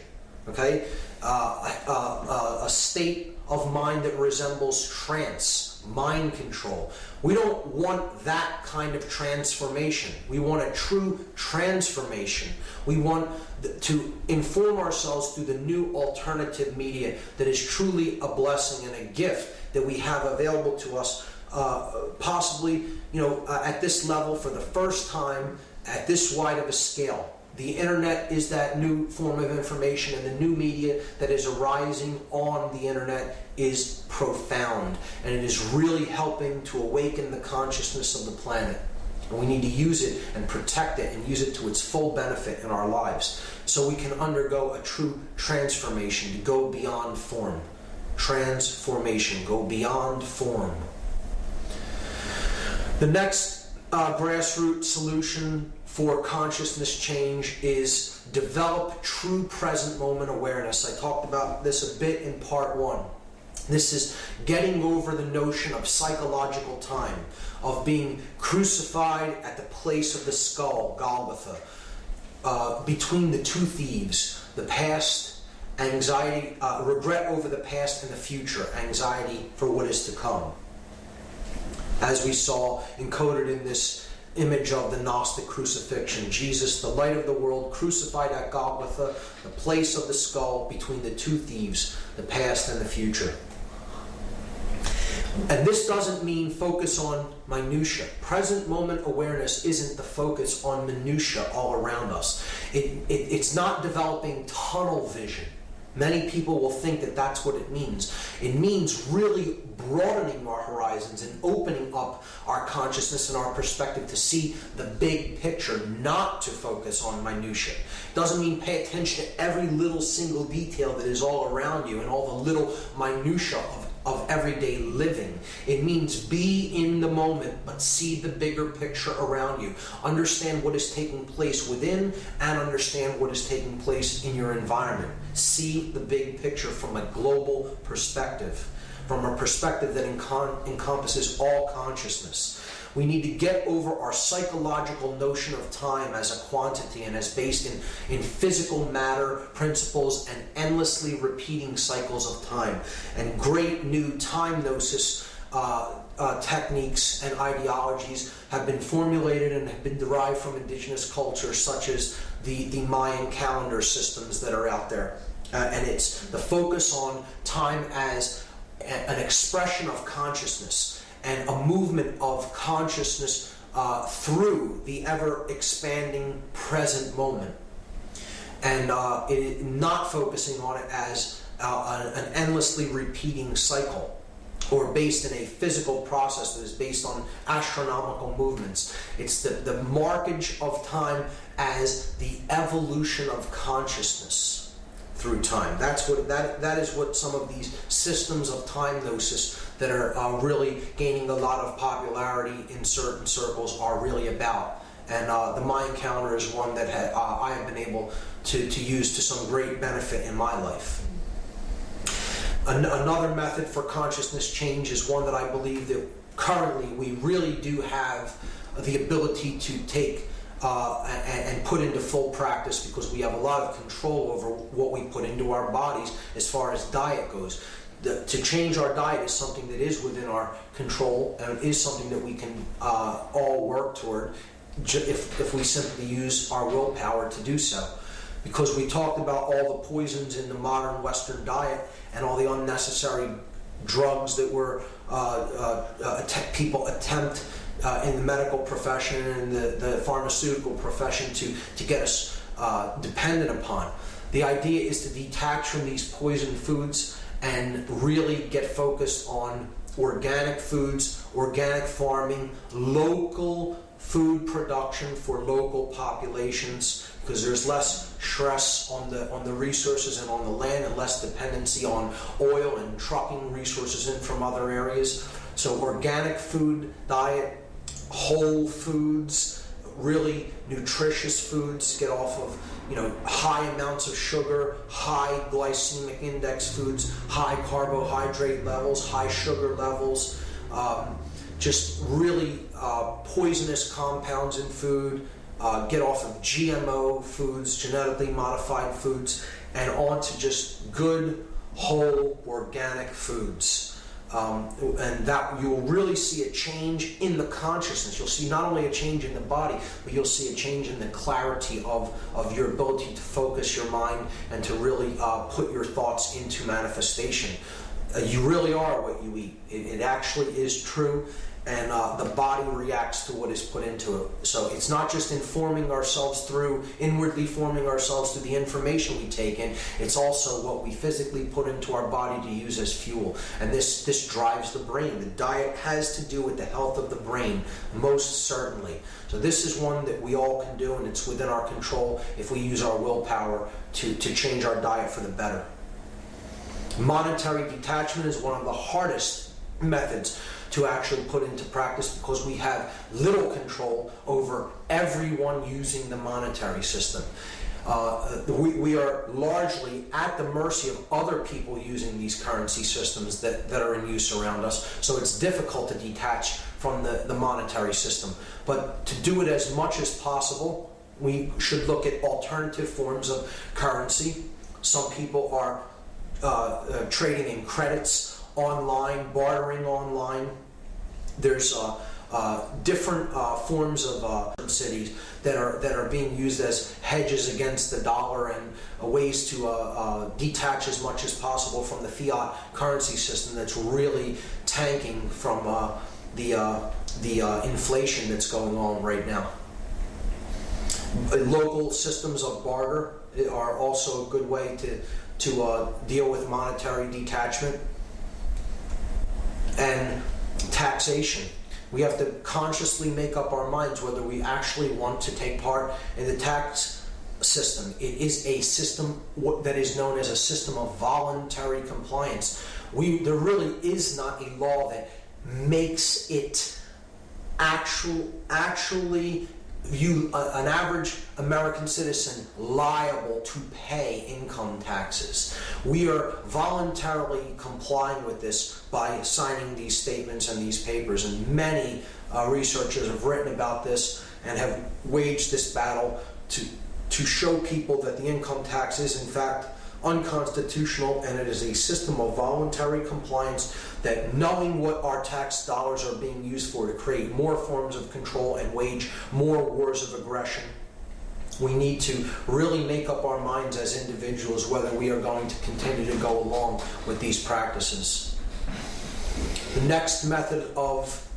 S1: okay? A state of mind that resembles trance, mind control. We don't want that kind of transformation. We want a true transformation. We want to inform ourselves through the new alternative media that is truly a blessing and a gift that we have available to us, possibly, at this level for the first time at this wide of a scale. The internet is that new form of information, and the new media that is arising on the internet is profound, and it is really helping to awaken the consciousness of the planet. And we need to use it and protect it and use it to its full benefit in our lives so we can undergo a true transformation, to go beyond form. Transformation, go beyond form. The next grassroots solution for consciousness change is develop true present moment awareness. I talked about this a bit in part 1. This is getting over the notion of psychological time, of being crucified at the place of the skull, Golgotha, between the two thieves, the past, anxiety, regret over the past and the future, anxiety for what is to come. As we saw encoded in this image of the Gnostic crucifixion, Jesus, the light of the world, crucified at Golgotha, the place of the skull between the two thieves, the past and the future. And this doesn't mean focus on minutia. Present moment awareness isn't the focus on minutia all around us. It's not developing tunnel vision. Many people will think that that's what it means. It means really broadening our horizons and opening up our consciousness and our perspective to see the big picture, not to focus on minutia. It doesn't mean pay attention to every little single detail that is all around you and all the little minutia of everyday living. It means be in the moment, but see the bigger picture around you. Understand what is taking place within and understand what is taking place in your environment. See the big picture from a global perspective, from a perspective that encompasses all consciousness. We need to get over our psychological notion of time as a quantity and as based in physical matter, principles, and endlessly repeating cycles of time. And great new time gnosis techniques and ideologies have been formulated and have been derived from indigenous cultures, such as the Mayan calendar systems that are out there. And it's the focus on time as an expression of consciousness and a movement of consciousness through the ever-expanding present moment. And not focusing on it as an endlessly repeating cycle, or based in a physical process that is based on astronomical movements. It's the markage of time as the evolution of consciousness through time. That is what some of these systems of time gnosis that are really gaining a lot of popularity in certain circles are really about. And the Mayan calendar is one that I have been able to use to some great benefit in my life. Another method for consciousness change is one that I believe that currently we really do have the ability to take and put into full practice, because we have a lot of control over what we put into our bodies as far as diet goes. To change our diet is something that is within our control, and it is something that we can all work toward if we simply use our willpower to do so. Because we talked about all the poisons in the modern Western diet and all the unnecessary drugs that were people attempt in the medical profession and the pharmaceutical profession to get us dependent upon. The idea is to detach from these poison foods and really get focused on organic foods, organic farming, local food production for local populations, because there's less stress on the resources and on the land, and less dependency on oil and trucking resources in from other areas. So organic food diet, whole foods, really nutritious foods, get off of high amounts of sugar, high glycemic index foods, high carbohydrate levels, high sugar levels, just really poisonous compounds in food. Get off of GMO foods, genetically modified foods, and on to just good, whole, organic foods. and that you'll really see a change in the consciousness. You'll see not only a change in the body, but you'll see a change in the clarity of your ability to focus your mind and to really put your thoughts into manifestation. You really are what you eat. It actually is true, and the body reacts to what is put into it. So it's not just inwardly forming ourselves through the information we take in, it's also what we physically put into our body to use as fuel. And this drives the brain. The diet has to do with the health of the brain, most certainly. So this is one that we all can do, and it's within our control if we use our willpower to change our diet for the better. Monetary detachment is one of the hardest methods to actually put into practice because we have little control over everyone using the monetary system. We are largely at the mercy of other people using these currency systems that are in use around us, so it's difficult to detach from the monetary system. But to do it as much as possible, we should look at alternative forms of currency. Some people are trading in credits online, bartering online. There's different forms of cities that are being used as hedges against the dollar and ways to detach as much as possible from the fiat currency system that's really tanking from the inflation that's going on right now. Local systems of barter are also a good way to deal with monetary detachment. And taxation. We have to consciously make up our minds whether we actually want to take part in the tax system. It is a system that is known as a system of voluntary compliance. There really is not a law that makes it actually view an average American citizen liable to pay income taxes. We are voluntarily complying with this by signing these statements and these papers, and many researchers have written about this and have waged this battle to show people that the income tax is in fact unconstitutional, and it is a system of voluntary compliance that, knowing what our tax dollars are being used for to create more forms of control and wage more wars of aggression, we need to really make up our minds as individuals whether we are going to continue to go along with these practices. The next method of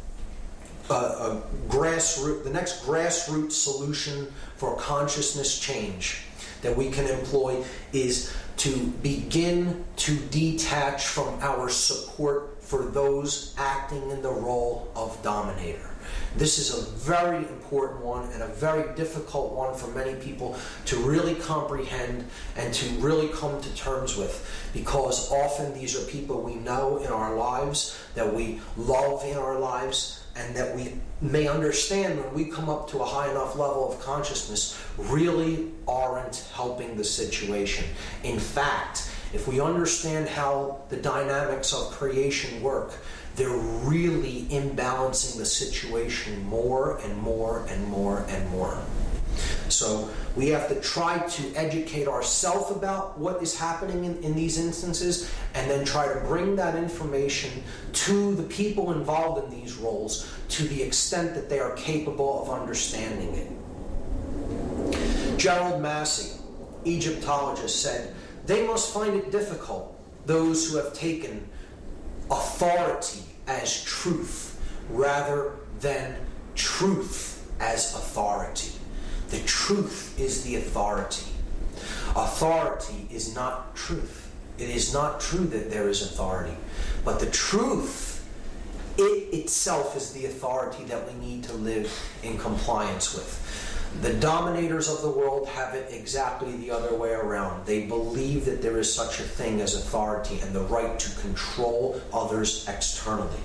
S1: the next grassroots solution for consciousness change that we can employ is to begin to detach from our support for those acting in the role of dominator. This is a very important one and a very difficult one for many people to really comprehend and to really come to terms with, because often these are people we know in our lives, that we love in our lives, and that we may understand when we come up to a high enough level of consciousness really aren't helping the situation. In fact, if we understand how the dynamics of creation work, they're really imbalancing the situation more and more and more and more. So we have to try to educate ourselves about what is happening in these instances, and then try to bring that information to the people involved in these roles to the extent that they are capable of understanding it. Gerald Massey, Egyptologist, said, "They must find it difficult, those who have taken authority as truth rather than truth as authority." The truth is the authority. Authority is not truth. It is not true that there is authority. But the truth, it itself is the authority that we need to live in compliance with. The dominators of the world have it exactly the other way around. They believe that there is such a thing as authority and the right to control others externally.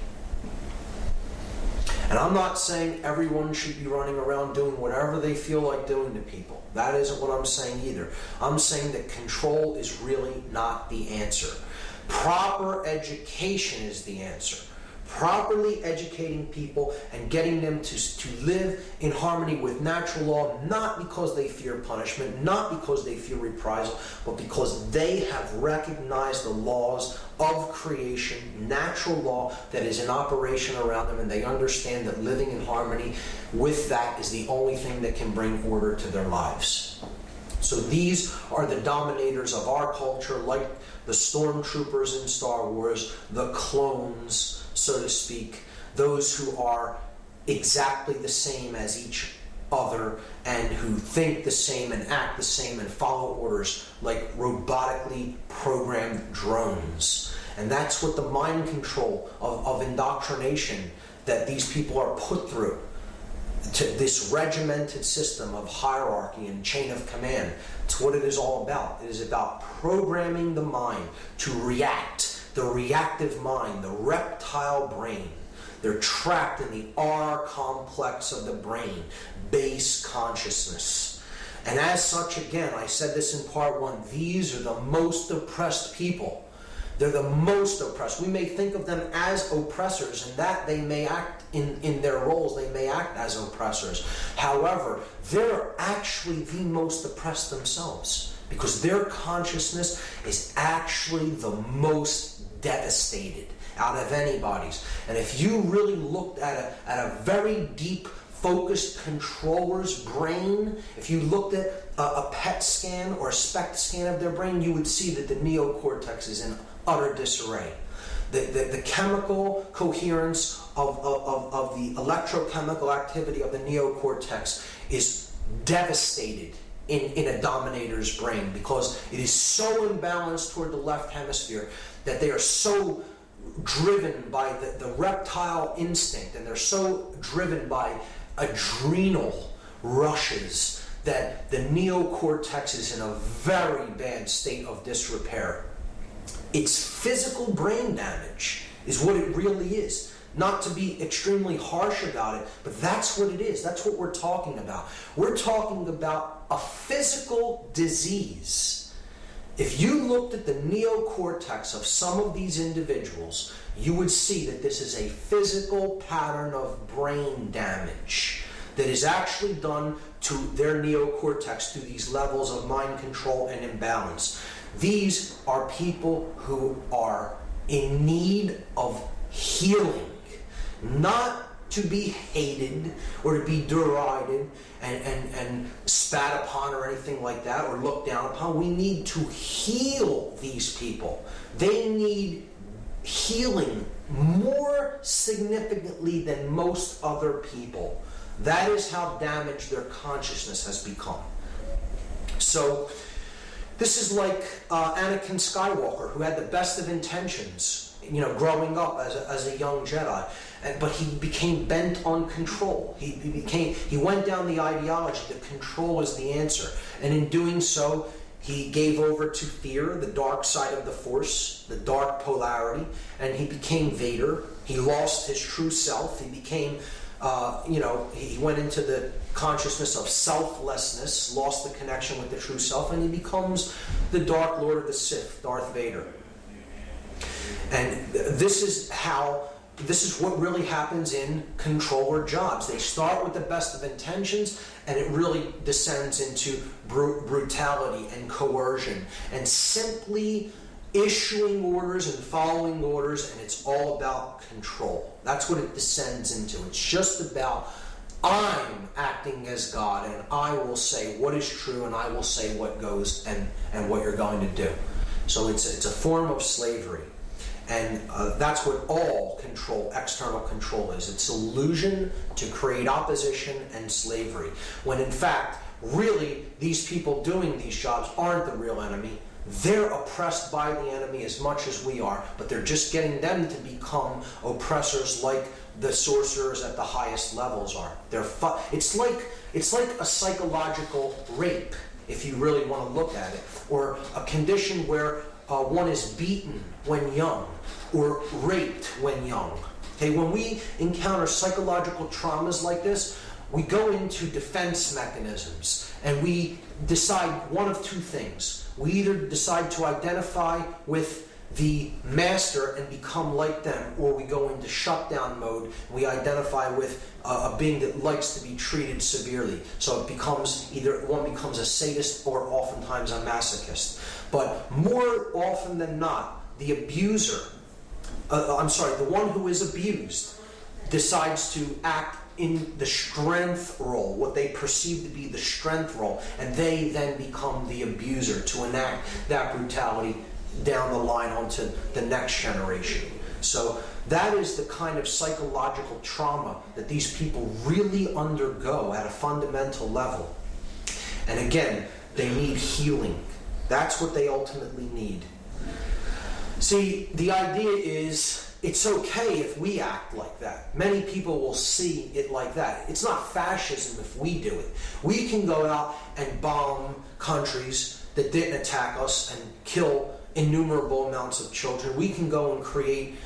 S1: And I'm not saying everyone should be running around doing whatever they feel like doing to people. That isn't what I'm saying either. I'm saying that control is really not the answer. Proper education is the answer. properly educating people and getting them to live in harmony with natural law, not because they fear punishment, not because they fear reprisal, but because they have recognized the laws of creation, natural law that is in operation around them, and they understand that living in harmony with that is the only thing that can bring order to their lives. So these are the dominators of our culture, like the stormtroopers in Star Wars, the clones, so to speak, those who are exactly the same as each other and who think the same and act the same and follow orders like robotically programmed drones. And that's what the mind control of indoctrination that these people are put through, to this regimented system of hierarchy and chain of command. It's what it is all about. It is about programming the mind to react, the reactive mind, the reptile brain. They're trapped in the R complex of the brain, base consciousness. And as such, again, I said this in part one, these are the most oppressed people. They're the most oppressed. We may think of them as oppressors, and that they may act in their roles, they may act as oppressors. However, they're actually the most oppressed themselves, because their consciousness is actually the most devastated out of anybody's. And if you really looked at a very deep, focused controller's brain, if you looked at a PET scan or a SPECT scan of their brain, you would see that the neocortex is in utter disarray. The chemical coherence of the electrochemical activity of the neocortex is devastated in a dominator's brain, because it is so imbalanced toward the left hemisphere that they are so driven by the reptile instinct, and they're so driven by adrenal rushes that the neocortex is in a very bad state of disrepair. It's physical brain damage is what it really is. Not to be extremely harsh about it, but that's what it is. That's what we're talking about. We're talking about a physical disease. If you looked at the neocortex of some of these individuals, you would see that this is a physical pattern of brain damage that is actually done to their neocortex through these levels of mind control and imbalance. These are people who are in need of healing, not to be hated or to be derided and spat upon or anything like that, or looked down upon. We need to heal these people. They need healing more significantly than most other people. That is how damaged their consciousness has become. So this is like Anakin Skywalker, who had the best of intentions, growing up as a young Jedi, but he became bent on control. He went down the ideology that control is the answer, and in doing so, he gave over to fear, the dark side of the Force, the dark polarity, and he became Vader. He lost his true self. He became, he went into the consciousness of selflessness, lost the connection with the true self, and he becomes the Dark Lord of the Sith, Darth Vader. And this is what really happens in controller jobs. They start with the best of intentions, and it really descends into brutality and coercion and simply issuing orders and following orders, and it's all about control. That's what it descends into. It's just about, I'm acting as God, and I will say what is true, and I will say what goes and what you're going to do. So it's a form of slavery. And that's what all control, external control is. It's illusion to create opposition and slavery. When in fact, really, these people doing these jobs aren't the real enemy. They're oppressed by the enemy as much as we are, but they're just getting them to become oppressors like the sorcerers at the highest levels are. It's like a psychological rape, if you really want to look at it, or a condition where one is beaten when young or raped when young. Okay, when we encounter psychological traumas like this, we go into defense mechanisms and we decide one of two things. We either decide to identify with the master and become like them, or we go into shutdown mode and we identify with a being that likes to be treated severely. So it becomes either one becomes a sadist or oftentimes a masochist. But more often than not, the abuser, the one who is abused, decides to act in the strength role, what they perceive to be the strength role, and they then become the abuser to enact that brutality down the line onto the next generation. So that is the kind of psychological trauma that these people really undergo at a fundamental level. And again, they need healing. That's what they ultimately need. See, the idea is it's okay if we act like that. Many people will see it like that. It's not fascism if we do it. We can go out and bomb countries that didn't attack us and kill innumerable amounts of children. We can go and create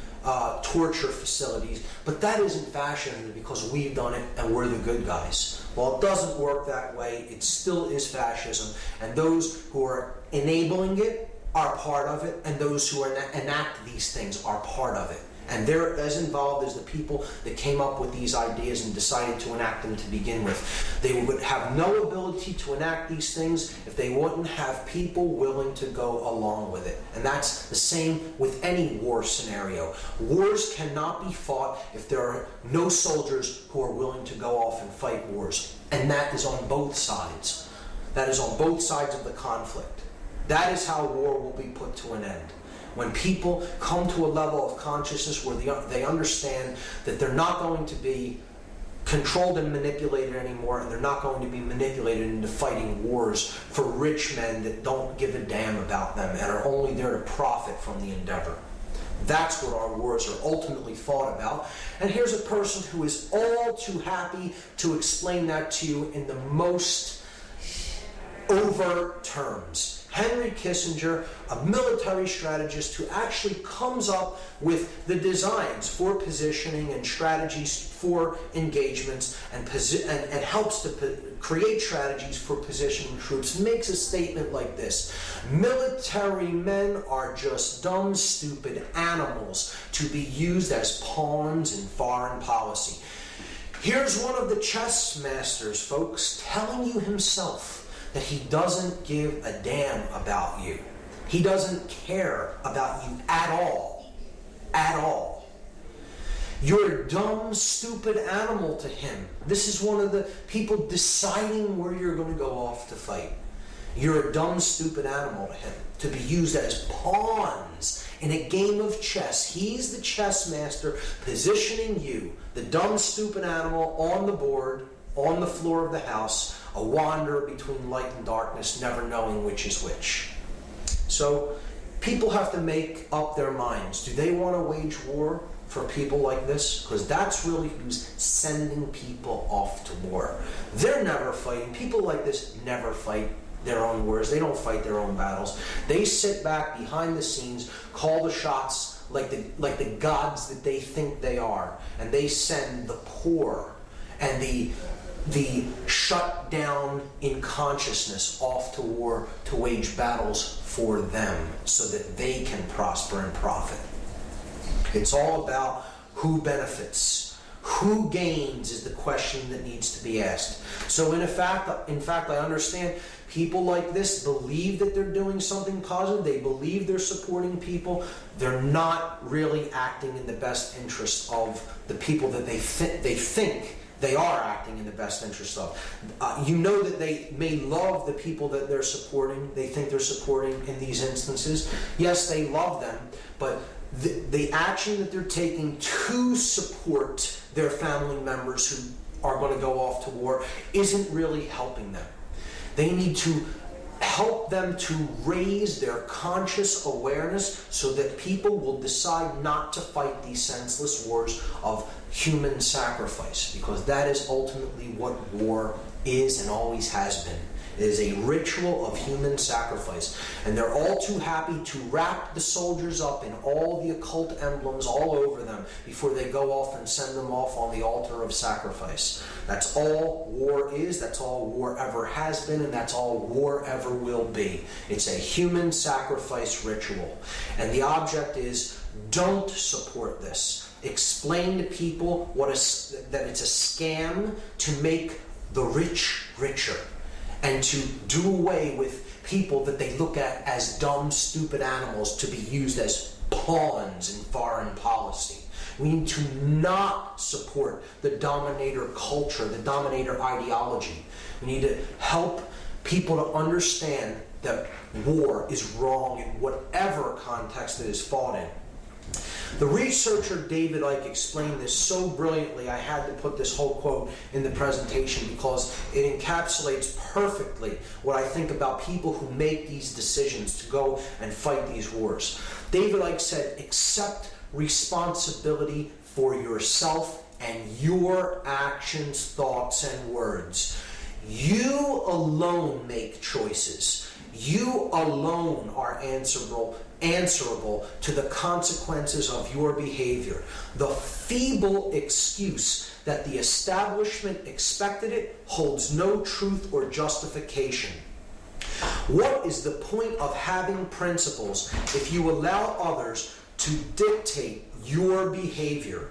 S1: torture facilities, but that isn't fascism because we've done it and we're the good guys. Well, it doesn't work that way. It still is fascism, and those who are enabling it are part of it, and those who enact these things are part of it. And they're as involved as the people that came up with these ideas and decided to enact them to begin with. They would have no ability to enact these things if they wouldn't have people willing to go along with it. And that's the same with any war scenario. Wars cannot be fought if there are no soldiers who are willing to go off and fight wars. And that is on both sides. That is on both sides of the conflict. That is how war will be put to an end. When people come to a level of consciousness where they understand that they're not going to be controlled and manipulated anymore, and they're not going to be manipulated into fighting wars for rich men that don't give a damn about them and are only there to profit from the endeavor. That's what our wars are ultimately fought about. And here's a person who is all too happy to explain that to you in the most overt terms. Henry Kissinger, a military strategist who actually comes up with the designs for positioning and strategies for engagements and helps to create strategies for positioning troops, makes a statement like this: military men are just dumb, stupid animals to be used as pawns in foreign policy. Here's one of the chess masters, folks, telling you himself that he doesn't give a damn about you. He doesn't care about you at all. At all. You're a dumb, stupid animal to him. This is one of the people deciding where you're going to go off to fight. You're a dumb, stupid animal to him, to be used as pawns in a game of chess. He's the chess master positioning you, the dumb, stupid animal, on the board, on the floor of the house, a wanderer between light and darkness, never knowing which is which. So people have to make up their minds. Do they want to wage war for people like this? Because that's really who's sending people off to war. They're never fighting. People like this never fight their own wars. They don't fight their own battles. They sit back behind the scenes, call the shots like the gods that they think they are, and they send the poor and the shut down in consciousness off to war to wage battles for them so that they can prosper and profit. It's all about who benefits. Who gains is the question that needs to be asked. So in fact, I understand people like this believe that they're doing something positive. They believe they're supporting people. They're not really acting in the best interest of the people that they think they are acting in the best interest of. You know that they may love the people that they're supporting, they think they're supporting in these instances. Yes, they love them, but the action that they're taking to support their family members who are going to go off to war isn't really helping them. They need to help them to raise their conscious awareness so that people will decide not to fight these senseless wars of human sacrifice, because that is ultimately what war is and always has been. It is a ritual of human sacrifice. And they're all too happy to wrap the soldiers up in all the occult emblems all over them before they go off and send them off on the altar of sacrifice. That's all war is, that's all war ever has been, and that's all war ever will be. It's a human sacrifice ritual. And the object is, don't support this. Explain to people that it's a scam to make the rich richer, and to do away with people that they look at as dumb, stupid animals to be used as pawns in foreign policy. We need to not support the dominator culture, the dominator ideology. We need to help people to understand that war is wrong in whatever context it is fought in. The researcher David Icke explained this so brilliantly, I had to put this whole quote in the presentation because it encapsulates perfectly what I think about people who make these decisions to go and fight these wars. David Icke said, accept responsibility for yourself and your actions, thoughts, and words. You alone make choices. You alone are answerable to the consequences of your behavior. The feeble excuse that the establishment expected it holds no truth or justification. What is the point of having principles if you allow others to dictate your behavior?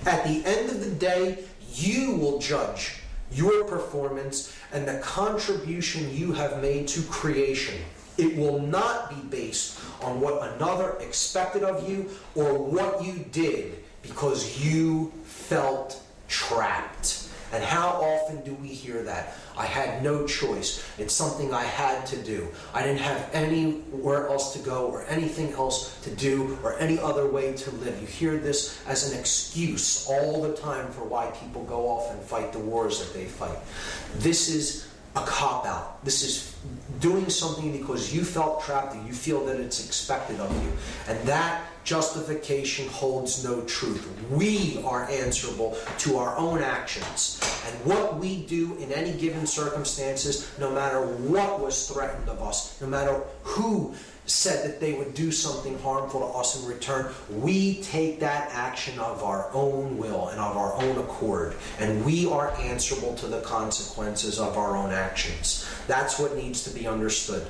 S1: At the end of the day, you will judge your performance and the contribution you have made to creation. It will not be based on what another expected of you or what you did because you felt trapped. And how often do we hear that? I had no choice. It's something I had to do. I didn't have anywhere else to go or anything else to do or any other way to live. You hear this as an excuse all the time for why people go off and fight the wars that they fight. This is a cop-out. This is doing something because you felt trapped and you feel that it's expected of you. And that justification holds no truth. We are answerable to our own actions. And what we do in any given circumstances, no matter what was threatened of us, no matter who said that they would do something harmful to us in return, we take that action of our own will and of our own accord, and we are answerable to the consequences of our own actions. That's what needs to be understood.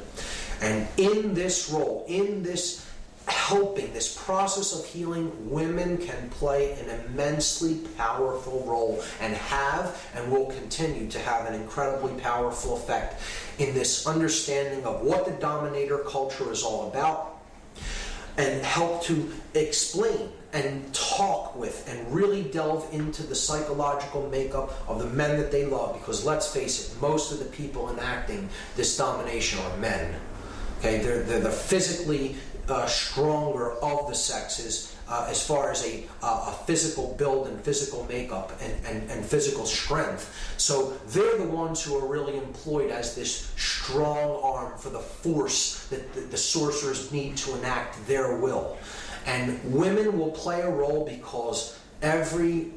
S1: And in this role, in this helping, this process of healing, women can play an immensely powerful role and have and will continue to have an incredibly powerful effect in this understanding of what the dominator culture is all about, and help to explain and talk with and really delve into the psychological makeup of the men that they love, because let's face it, most of the people enacting this domination are men. Okay, they're the physically stronger of the sexes as far as a physical build and physical makeup and physical strength. So they're the ones who are really employed as this strong arm for the force that the sorcerers need to enact their will. And women will play a role because every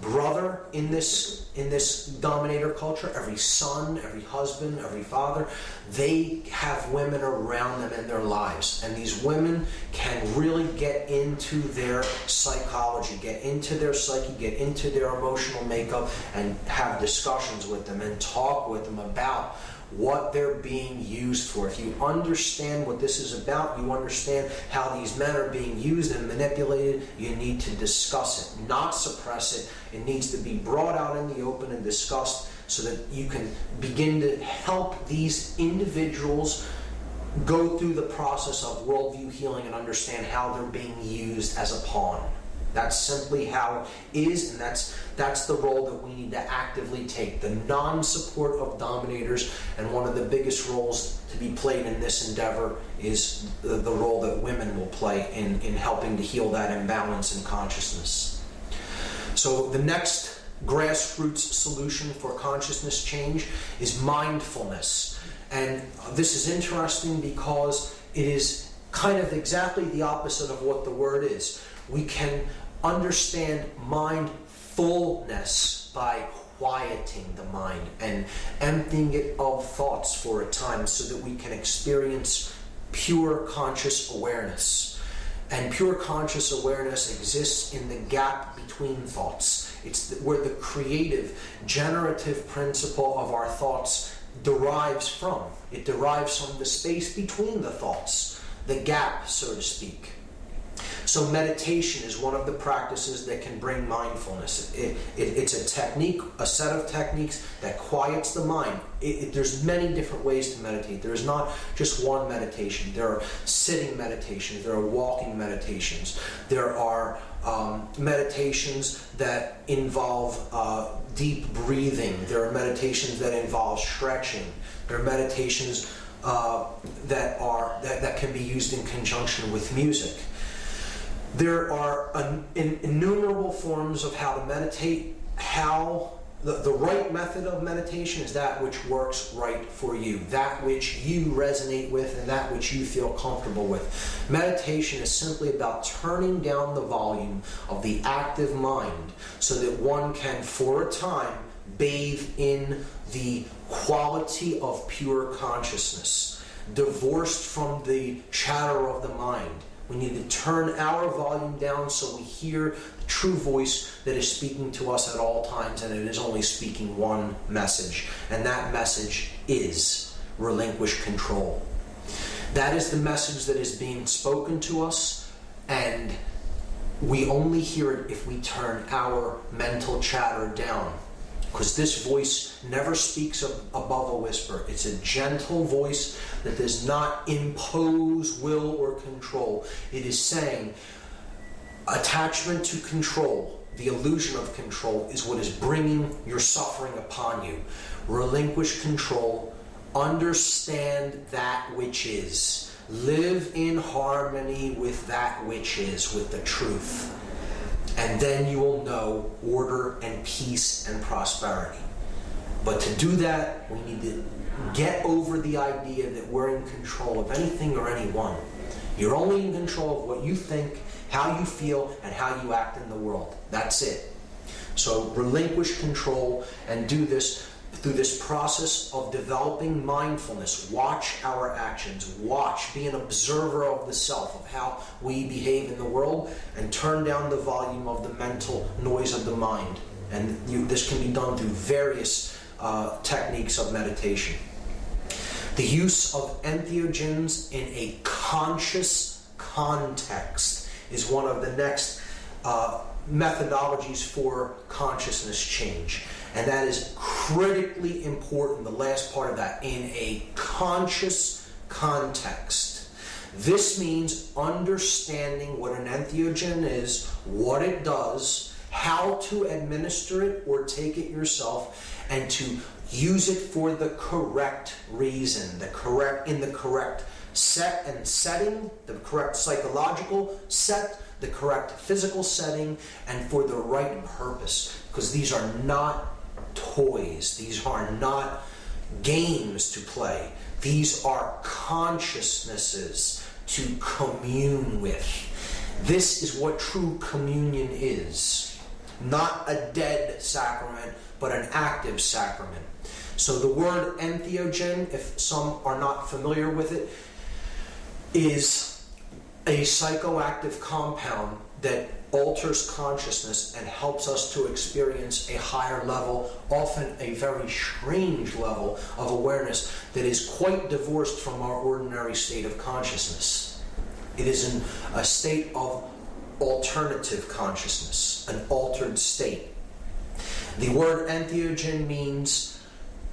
S1: brother in this dominator culture, every son, every husband, every father, they have women around them in their lives, and these women can really get into their psychology, get into their psyche, get into their emotional makeup, and have discussions with them and talk with them about what they're being used for. If you understand what this is about, you understand how these men are being used and manipulated, you need to discuss it, not suppress it. It needs to be brought out in the open and discussed so that you can begin to help these individuals go through the process of worldview healing and understand how they're being used as a pawn. That's simply how it is, and that's the role that we need to actively take. The non-support of dominators, and one of the biggest roles to be played in this endeavor is the role that women will play in helping to heal that imbalance in consciousness. So the next grassroots solution for consciousness change is mindfulness. And this is interesting because it is kind of exactly the opposite of what the word is. We can understand mindfulness by quieting the mind and emptying it of thoughts for a time so that we can experience pure conscious awareness. And pure conscious awareness exists in the gap between thoughts. It's where the creative, generative principle of our thoughts derives from. It derives from the space between the thoughts, the gap, so to speak. So meditation is one of the practices that can bring mindfulness. It's a technique, a set of techniques that quiets the mind. There's many different ways to meditate. There is not just one meditation. There are sitting meditations. There are walking meditations. There are meditations that involve deep breathing. There are meditations that involve stretching. There are meditations that can be used in conjunction with music. There are innumerable forms of how to meditate. The right method of meditation is that which works right for you, that which you resonate with and that which you feel comfortable with. Meditation is simply about turning down the volume of the active mind so that one can, for a time, bathe in the quality of pure consciousness, divorced from the chatter of the mind. We need to turn our volume down so we hear the true voice that is speaking to us at all times, and it is only speaking one message, and that message is relinquish control. That is the message that is being spoken to us, and we only hear it if we turn our mental chatter down. Because this voice never speaks above a whisper. It's a gentle voice that does not impose will or control. It is saying attachment to control, the illusion of control, is what is bringing your suffering upon you. Relinquish control. Understand that which is. Live in harmony with that which is, with the truth. And then you will know order and peace and prosperity. But to do that, we need to get over the idea that we're in control of anything or anyone. You're only in control of what you think, how you feel, and how you act in the world. That's it. So relinquish control and do this through this process of developing mindfulness. Watch our actions. Be an observer of the self, of how we behave in the world, and turn down the volume of the mental noise of the mind. And this can be done through various techniques of meditation. The use of entheogens in a conscious context is one of the next methodologies for consciousness change. And that is critically important, the last part of that, in a conscious context. This means understanding what an entheogen is, what it does, how to administer it or take it yourself, and to use it for the correct reason, in the correct set and setting, the correct psychological set, the correct physical setting, and for the right purpose. Because these are not toys. These are not games to play. These are consciousnesses to commune with. This is what true communion is. Not a dead sacrament, but an active sacrament. So the word entheogen, if some are not familiar with it, is a psychoactive compound that alters consciousness and helps us to experience a higher level, often a very strange level of awareness that is quite divorced from our ordinary state of consciousness. It is in a state of alternative consciousness, an altered state. The word entheogen means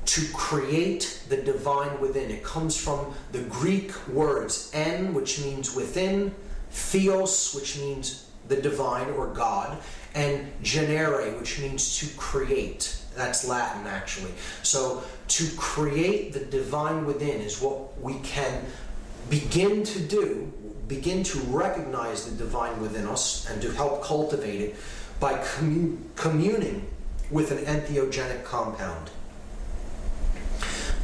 S1: to create the divine within. It comes from the Greek words en, which means within, theos, which means the divine or God, and genere, which means to create. That's Latin, actually. So to create the divine within is what we can begin to do, begin to recognize the divine within us and to help cultivate it by communing with an entheogenic compound.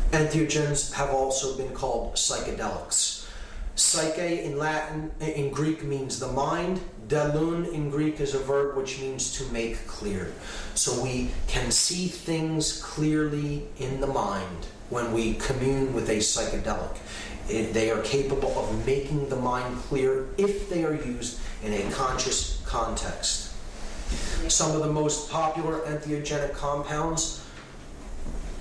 S1: Entheogens have also been called psychedelics. Psyche in Latin, in Greek, means the mind. Delun in Greek is a verb which means to make clear. So we can see things clearly in the mind when we commune with a psychedelic. They are capable of making the mind clear if they are used in a conscious context. Some of the most popular entheogenic compounds: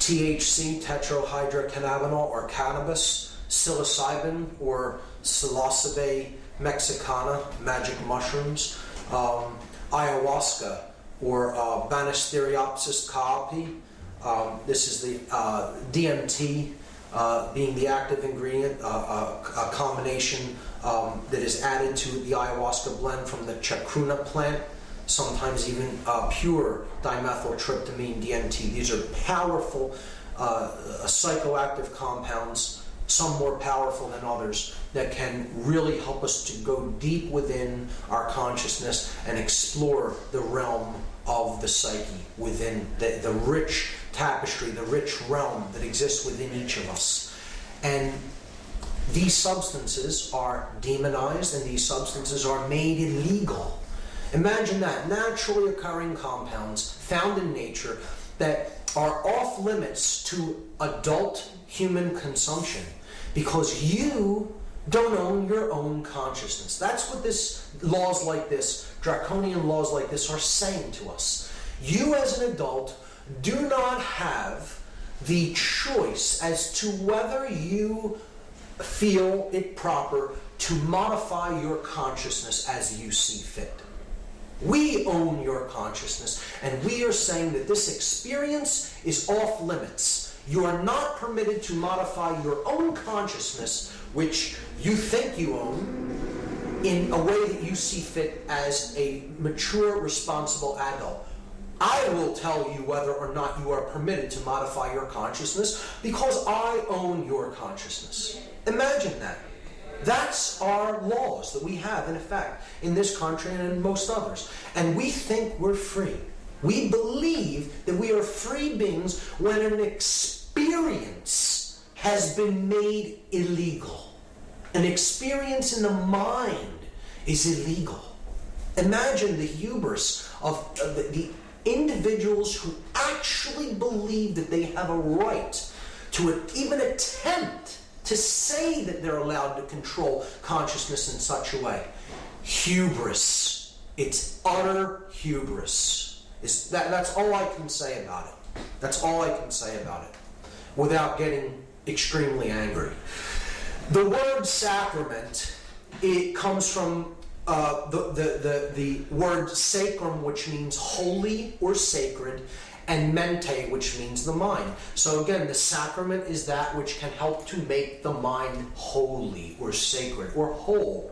S1: THC, tetrahydrocannabinol, or cannabis; psilocybin, or psilocybe mexicana, magic mushrooms; ayahuasca, or Banisteriopsis caapi. This is the DMT being the active ingredient, a combination that is added to the ayahuasca blend from the chacruna plant, sometimes even pure dimethyltryptamine, DMT. These are powerful psychoactive compounds, some more powerful than others, that can really help us to go deep within our consciousness and explore the realm of the psyche, within the rich tapestry, the rich realm that exists within each of us. And these substances are demonized, and these substances are made illegal. Imagine that, naturally occurring compounds found in nature that are off limits to adult human consumption because you don't own your own consciousness. That's what laws like this, draconian laws like this, are saying to us. You as an adult do not have the choice as to whether you feel it proper to modify your consciousness as you see fit. We own your consciousness, and we are saying that this experience is off limits. You are not permitted to modify your own consciousness, which you think you own, in a way that you see fit as a mature, responsible adult. I will tell you whether or not you are permitted to modify your consciousness because I own your consciousness. Imagine that. That's our laws that we have in effect in this country and in most others. And we think we're free. We believe that we are free beings when an experience has been made illegal. An experience in the mind is illegal. Imagine the hubris of the individuals who actually believe that they have a right to even attempt to say that they're allowed to control consciousness in such a way. Hubris. It's utter hubris. That's all I can say about it. That's all I can say about it without getting extremely angry. The word sacrament, it comes from the word sacrum, which means holy or sacred, and mente, which means the mind. So again, the sacrament is that which can help to make the mind holy or sacred or whole.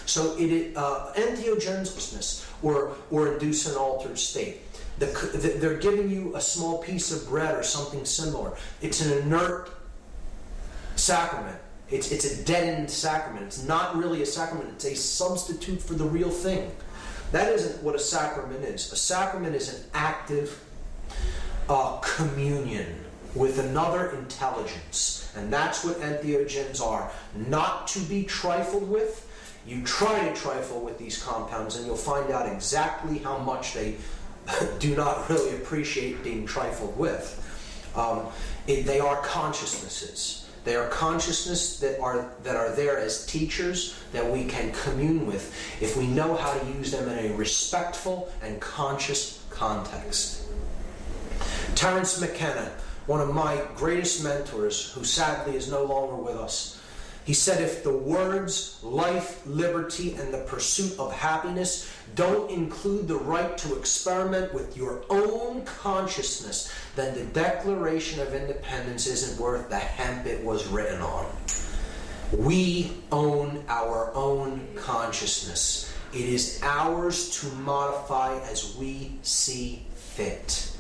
S1: So it entheogenesis or induce an altered state. They're giving you a small piece of bread or something similar. It's an inert sacrament. It's a deadened sacrament. It's not really a sacrament. It's a substitute for the real thing. That isn't what a sacrament is. A sacrament is an active communion with another intelligence. And that's what entheogens are. Not to be trifled with. You try to trifle with these compounds and you'll find out exactly how much they do not really appreciate being trifled with. They are consciousnesses. They are consciousness that are there as teachers that we can commune with if we know how to use them in a respectful and conscious context. Terence McKenna, one of my greatest mentors, who sadly is no longer with us, he said, if the words life, liberty, and the pursuit of happiness don't include the right to experiment with your own consciousness, then the Declaration of Independence isn't worth the hemp it was written on. We own our own consciousness. It is ours to modify as we see fit.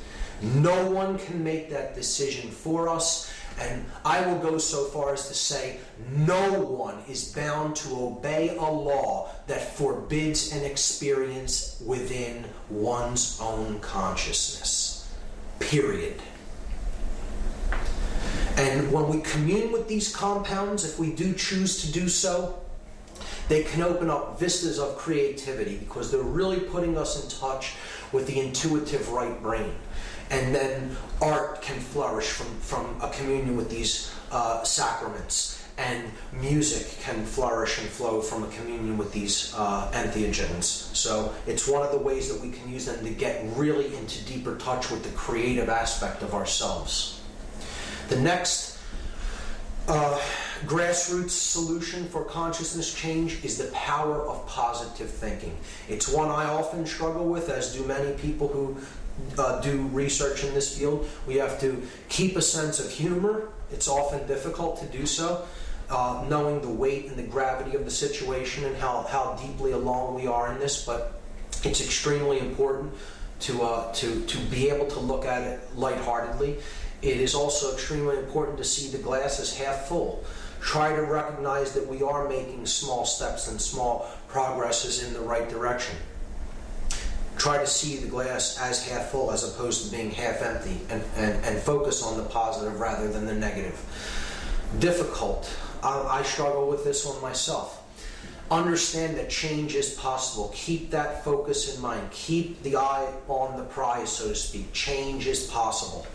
S1: No one can make that decision for us. And I will go so far as to say no one is bound to obey a law that forbids an experience within one's own consciousness. Period. And when we commune with these compounds, if we do choose to do so, They can open up vistas of creativity because they're really putting us in touch with the intuitive right brain. And then art can flourish from a communion with these sacraments. And music can flourish and flow from a communion with these entheogens. So it's one of the ways that we can use them to get really into deeper touch with the creative aspect of ourselves. The next grassroots solution for consciousness change is the power of positive thinking. It's one I often struggle with, as do many people who do research in this field. We have to keep a sense of humor. It's often difficult to do so. Knowing the weight and the gravity of the situation and how deeply along we are in this, but it's extremely important to be able to look at it lightheartedly. It is also extremely important to see the glass as half full. Try to recognize that we are making small steps and small progresses in the right direction. Try to see the glass as half full as opposed to being half empty, and focus on the positive rather than the negative. Difficult. I struggle with this one myself. Understand that change is possible. Keep that focus in mind. Keep the eye on the prize, so to speak. Change is possible.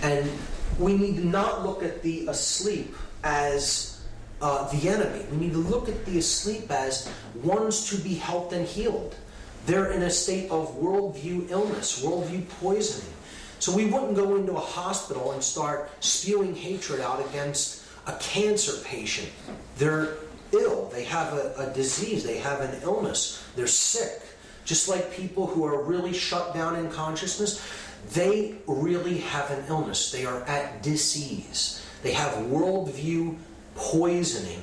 S1: And we need to not look at the asleep as the enemy. We need to look at the asleep as ones to be helped and healed. They're in a state of worldview illness, worldview poisoning. So we wouldn't go into a hospital and start spewing hatred out against a cancer patient. They're ill. They have a disease. They have an illness. They're sick. Just like people who are really shut down in consciousness, they really have an illness. They are at disease. They have worldview poisoning.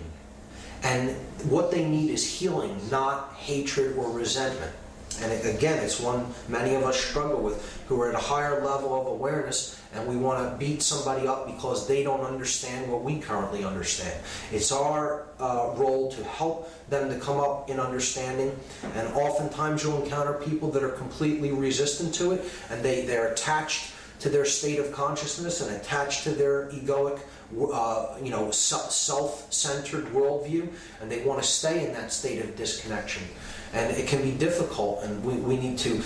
S1: And what they need is healing, not hatred or resentment. And again, it's one many of us struggle with, who are at a higher level of awareness, and we want to beat somebody up because they don't understand what we currently understand. It's our role to help them to come up in understanding, and oftentimes you'll encounter people that are completely resistant to it, and they're attached to their state of consciousness and attached to their egoic, self-centered worldview, and they want to stay in that state of disconnection. And it can be difficult, and we need to,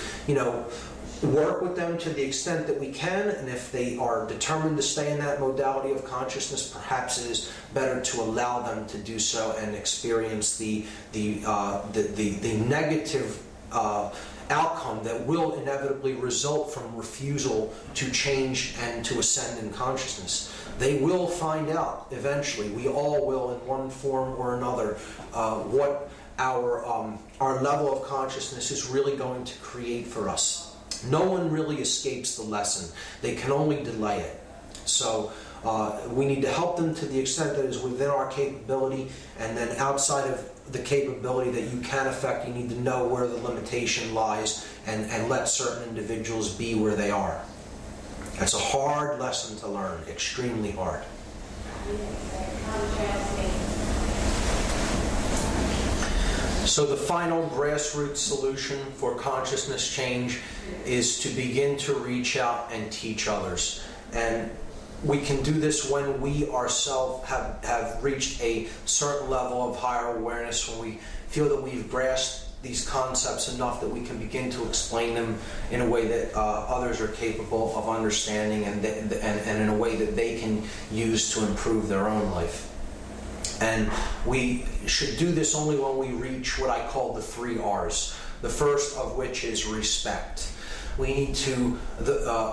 S1: work with them to the extent that we can, and if they are determined to stay in that modality of consciousness, perhaps it is better to allow them to do so and experience the negative outcome that will inevitably result from refusal to change and to ascend in consciousness. They will find out eventually, we all will in one form or another, what our level of consciousness is really going to create for us. No one really escapes the lesson. They can only delay it. So we need to help them to the extent that is within our capability, and then outside of the capability that you can affect, you need to know where the limitation lies and let certain individuals be where they are. That's a hard lesson to learn, extremely hard. So the final grassroots solution for consciousness change is to begin to reach out and teach others. And we can do this when we ourselves have reached a certain level of higher awareness, when we feel that we've grasped these concepts enough that we can begin to explain them in a way that others are capable of understanding, and in a way that they can use to improve their own life. And we should do this only when we reach what I call the 3 R's. The first of which is respect. We need to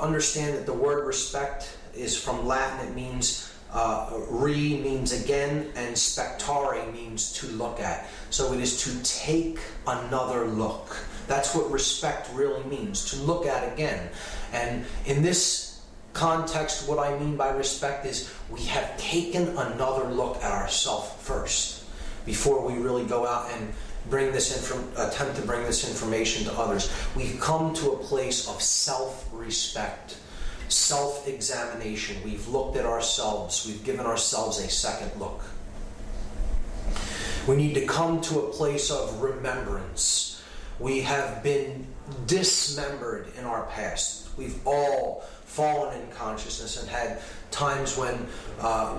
S1: understand that the word respect is from Latin. It means means again, and spectare means to look at. So it is to take another look. That's what respect really means, to look at again. And in this context, what I mean by respect is we have taken another look at ourselves first before we really go out and attempt to bring this information to others. We've come to a place of self-respect, self-examination. We've looked at ourselves. We've given ourselves a second look. We need to come to a place of remembrance. We have been dismembered in our past. We've all fallen in consciousness and had times when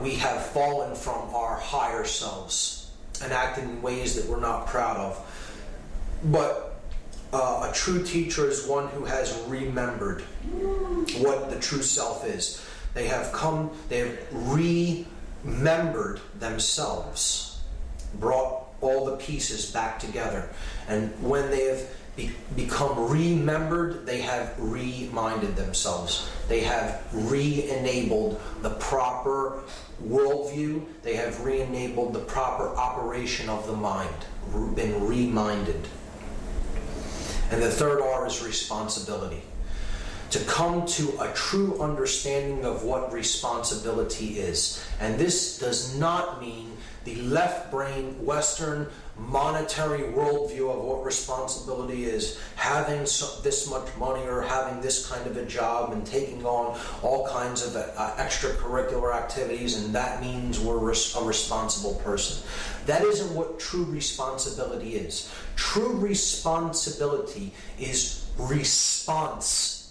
S1: we have fallen from our higher selves. and acted in ways that we're not proud of. But a true teacher is one who has remembered what the true self is. They have remembered themselves, brought all the pieces back together. And when they have become remembered, they have reminded themselves. They have re-enabled the proper worldview. They have re-enabled the proper operation of the mind, been reminded. And the third R is responsibility. To come to a true understanding of what responsibility is. And this does not mean the left brain, Western, monetary worldview of what responsibility is, having this much money or having this kind of a job and taking on all kinds of extracurricular activities, and that means we're a responsible person. That isn't what true responsibility is. True responsibility is responsibility.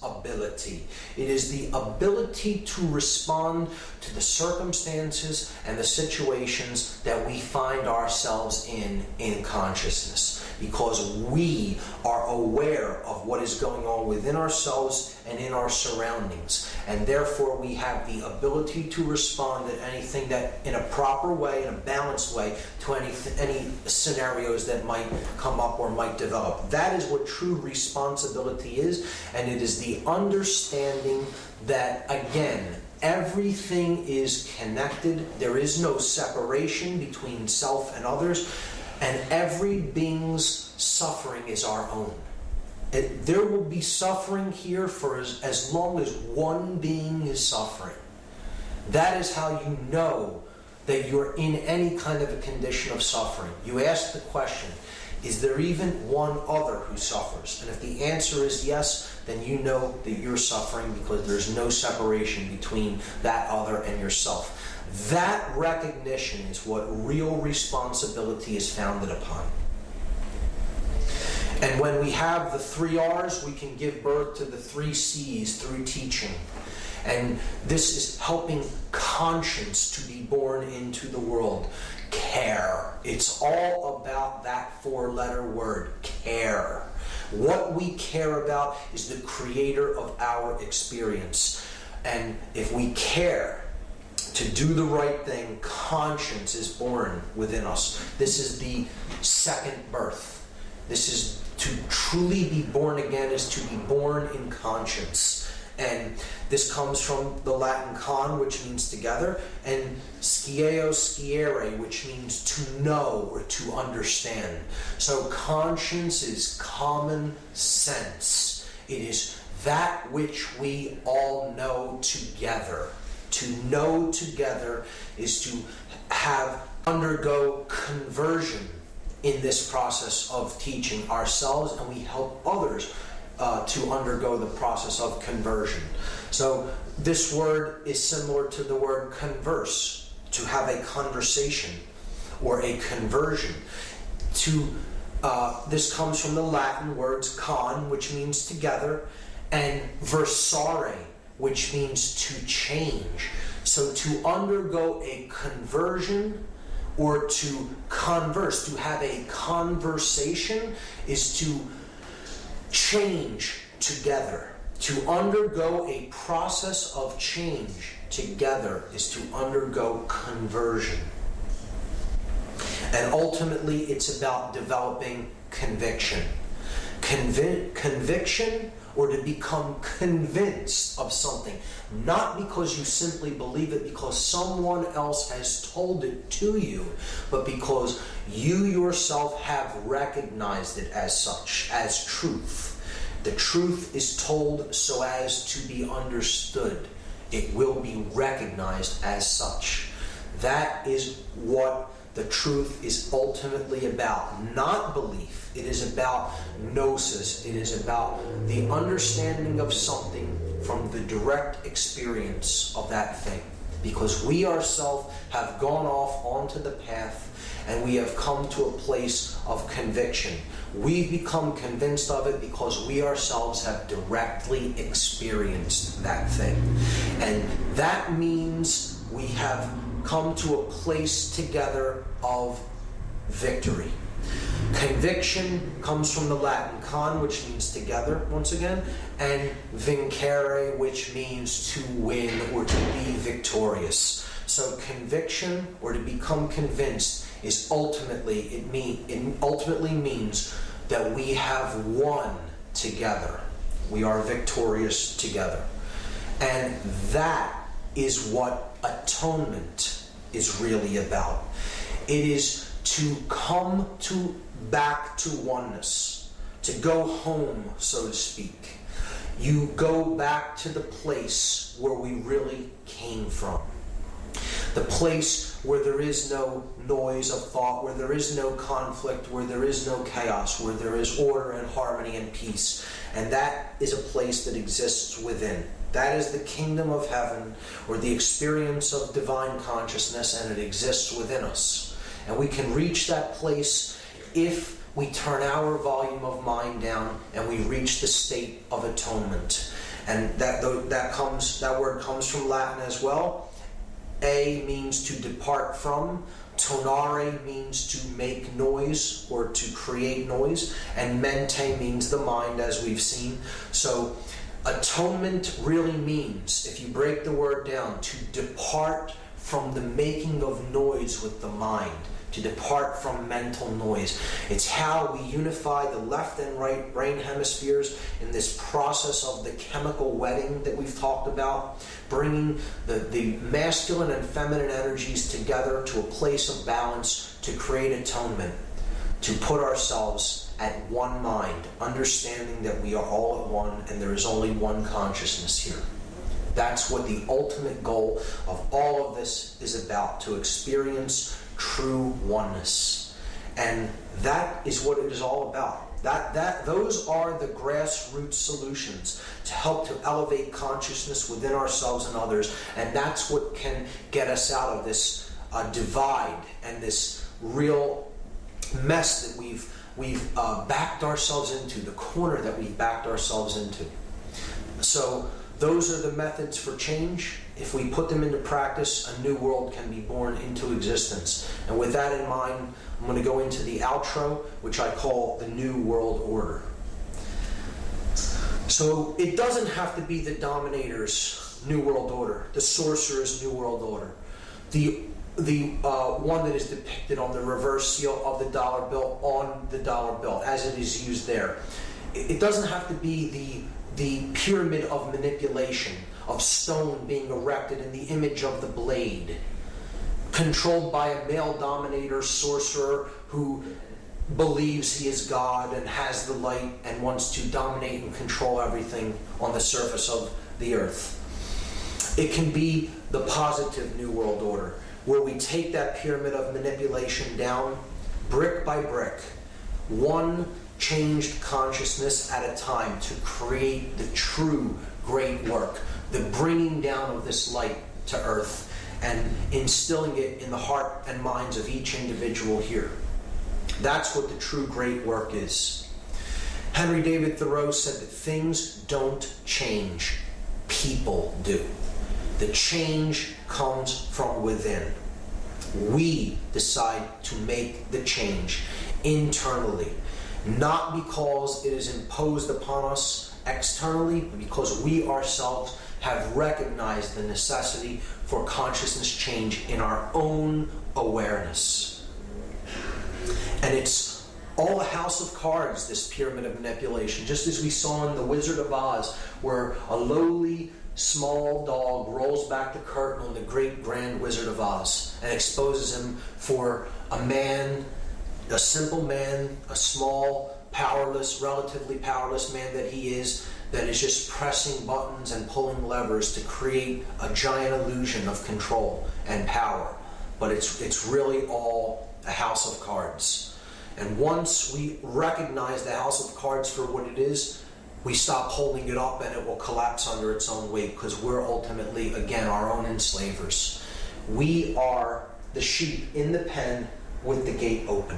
S1: It is the ability to respond to the circumstances and the situations that we find ourselves in consciousness, because we are aware of what is going on within ourselves and in our surroundings, and therefore we have the ability to respond to anything that, in a proper way, in a balanced way, to any scenarios that might come up or might develop. That is what true responsibility is, and it is the understanding that, again, everything is connected. There is no separation between self and others, and every being's suffering is our own. There will be suffering here for as long as one being is suffering. That is how you know that you're in any kind of a condition of suffering. You ask the question, is there even one other who suffers? And if the answer is yes, then you know that you're suffering, because there's no separation between that other and yourself. That recognition is what real responsibility is founded upon. And when we have the 3 R's, we can give birth to the 3 C's through teaching. And this is helping conscience to be born into the world. Care. It's all about that 4-letter word, care. What we care about is the creator of our experience. And if we care to do the right thing, conscience is born within us. This is the second birth. This is to truly be born again, is to be born in conscience. And this comes from the Latin con, which means together, and scieo sciere, which means to know or to understand. So conscience is common sense. It is that which we all know together. To know together is to undergo conversion in this process of teaching ourselves, and we help others to undergo the process of conversion. So this word is similar to the word converse, to have a conversation or a conversion. This comes from the Latin words con, which means together, and versare, which means to change. So to undergo a conversion or to converse, to have a conversation, is to change together. To undergo a process of change together is to undergo conversion. And ultimately, it's about developing conviction. Conviction, or to become convinced of something. Not because you simply believe it because someone else has told it to you, but because you yourself have recognized it as such, as truth. The truth is told so as to be understood. It will be recognized as such. That is what the truth is ultimately about. Not belief. It is about gnosis. It is about the understanding of something from the direct experience of that thing. Because we ourselves have gone off onto the path and we have come to a place of conviction. We've become convinced of it because we ourselves have directly experienced that thing. And that means we have come to a place together of victory. Conviction comes from the Latin con, which means together, once again, and vincere, which means to win or to be victorious. So conviction, or to become convinced, is ultimately, it ultimately means that we have won together. We are victorious together. And that is what atonement is really about. It is to come back to oneness, to go home, so to speak. You go back to the place where we really came from. The place where there is no noise of thought, where there is no conflict, where there is no chaos, where there is order and harmony and peace. And that is a place that exists within. That is the kingdom of heaven, or the experience of divine consciousness, and it exists within us. And we can reach that place if we turn our volume of mind down and we reach the state of atonement. And that word comes from Latin as well. A means to depart from. Tonare means to make noise or to create noise. And mente means the mind, as we've seen. So atonement really means, if you break the word down, to depart from the making of noise with the mind, to depart from mental noise. It's how we unify the left and right brain hemispheres in this process of the chemical wedding that we've talked about, bringing the masculine and feminine energies together to a place of balance to create atonement, to put ourselves at one mind, understanding that we are all at one and there is only one consciousness here. That's what the ultimate goal of all of this is about, to experience true oneness. And that is what it is all about. Those are the grassroots solutions to help to elevate consciousness within ourselves and others. And that's what can get us out of this divide and this real mess that we've backed ourselves into, the corner that we've backed ourselves into. So those are the methods for change. If we put them into practice, a new world can be born into existence. And with that in mind, I'm going to go into the outro, which I call the New World Order. So it doesn't have to be the Dominator's New World Order, the Sorcerer's New World Order, the one that is depicted on the reverse seal of the dollar bill on the dollar bill, as it is used there. It doesn't have to be the pyramid of manipulation, of stone being erected in the image of the blade, controlled by a male dominator sorcerer who believes he is God and has the light and wants to dominate and control everything on the surface of the earth. It can be the positive New World Order, where we take that pyramid of manipulation down brick by brick, one changed consciousness at a time, to create the true great work, the bringing down of this light to earth and instilling it in the heart and minds of each individual here. That's what the true great work is. Henry David Thoreau said that things don't change, people do. The change comes from within. We decide to make the change internally, not because it is imposed upon us externally, but because we ourselves have recognized the necessity for consciousness change in our own awareness. And it's all a house of cards, this pyramid of manipulation, just as we saw in The Wizard of Oz, where a lowly small dog rolls back the curtain on the great grand Wizard of Oz and exposes him for a man, a simple man, a small, powerless, relatively powerless man that he is, that is just pressing buttons and pulling levers to create a giant illusion of control and power. But it's really all a house of cards. And once we recognize the house of cards for what it is, we stop holding it up and it will collapse under its own weight, because we're ultimately, again, our own enslavers. We are the sheep in the pen with the gate open,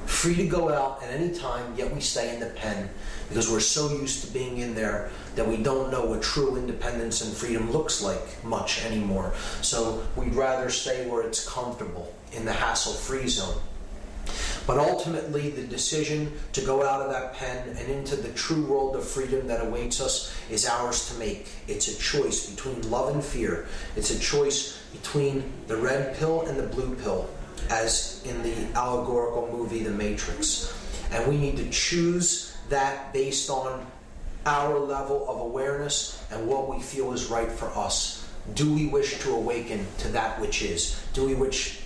S1: free to go out at any time, yet we stay in the pen because we're so used to being in there that we don't know what true independence and freedom looks like much anymore. So we'd rather stay where it's comfortable, in the hassle-free zone. But ultimately, the decision to go out of that pen and into the true world of freedom that awaits us is ours to make. It's a choice between love and fear. It's a choice between the red pill and the blue pill, as in the allegorical movie The Matrix. And we need to choose that based on our level of awareness and what we feel is right for us. Do we wish to awaken to that which is? Do we wish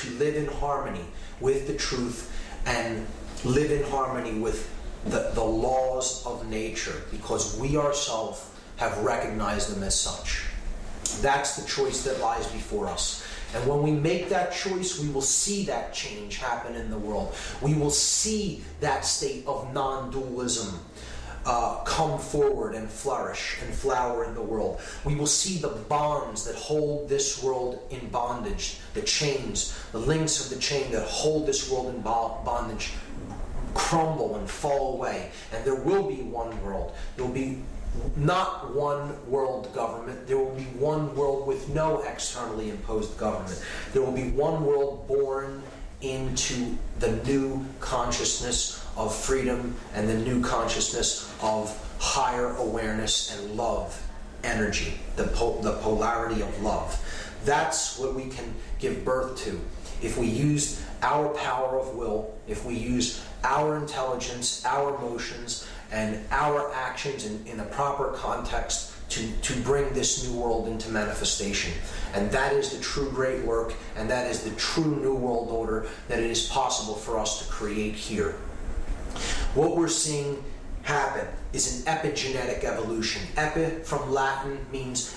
S1: to live in harmony with the truth and live in harmony with the laws of nature, because we ourselves have recognized them as such? That's the choice that lies before us. And when we make that choice, we will see that change happen in the world. We will see that state of non-dualism come forward and flourish and flower in the world. We will see the bonds that hold this world in bondage, the chains, the links of the chain that hold this world in bondage, crumble and fall away. And there will be one world. There will be not one world government. There will be one world with no externally imposed government. There will be one world born into the new consciousness of freedom and the new consciousness of higher awareness and love energy, the polarity of love. That's what we can give birth to if we use our power of will, if we use our intelligence, our emotions, and our actions in a proper context to bring this new world into manifestation. And that is the true great work, and that is the true new world order that it is possible for us to create here. What we're seeing happen is an epigenetic evolution. Epi from Latin means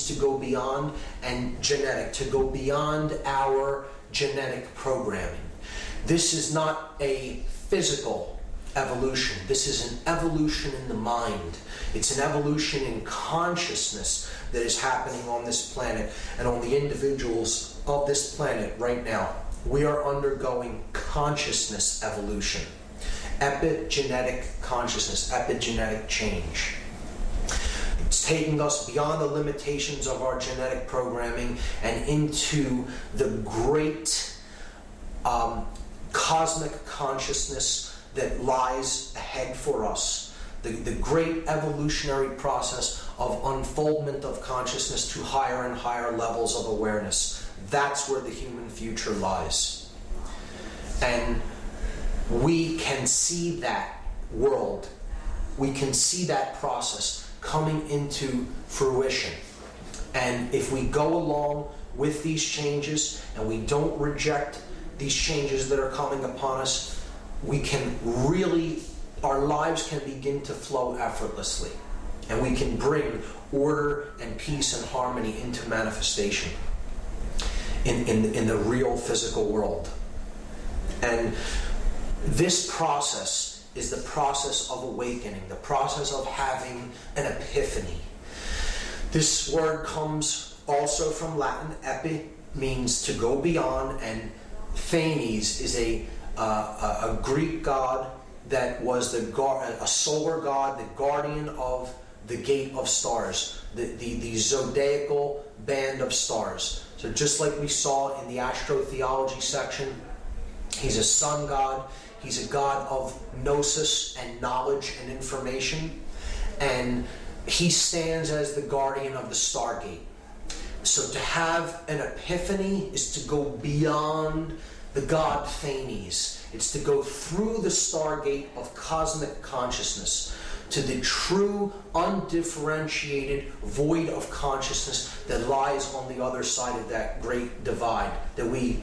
S1: to go beyond, and genetic, to go beyond our genetic programming. This is not a physical evolution. This is an evolution in the mind. It's an evolution in consciousness that is happening on this planet and on the individuals of this planet right now. We are undergoing consciousness evolution. Epigenetic consciousness, epigenetic change. It's taking us beyond the limitations of our genetic programming and into the great cosmic consciousness that lies ahead for us. The great evolutionary process of unfoldment of consciousness to higher and higher levels of awareness. That's where the human future lies. And we can see that world. We can see that process coming into fruition. And if we go along with these changes and we don't reject these changes that are coming upon us, we can really, our lives can begin to flow effortlessly. And we can bring order and peace and harmony into manifestation in the real physical world. And this process is the process of awakening, the process of having an epiphany. This word comes also from Latin. Epi means to go beyond, and Phanes is a Greek god that was a solar god, the guardian of the gate of stars, the zodiacal band of stars. So just like we saw in the astrotheology section, he's a sun god. He's a god of gnosis and knowledge and information. And he stands as the guardian of the stargate. So to have an epiphany is to go beyond the god Phanes. It's to go through the stargate of cosmic consciousness to the true, undifferentiated void of consciousness that lies on the other side of that great divide that we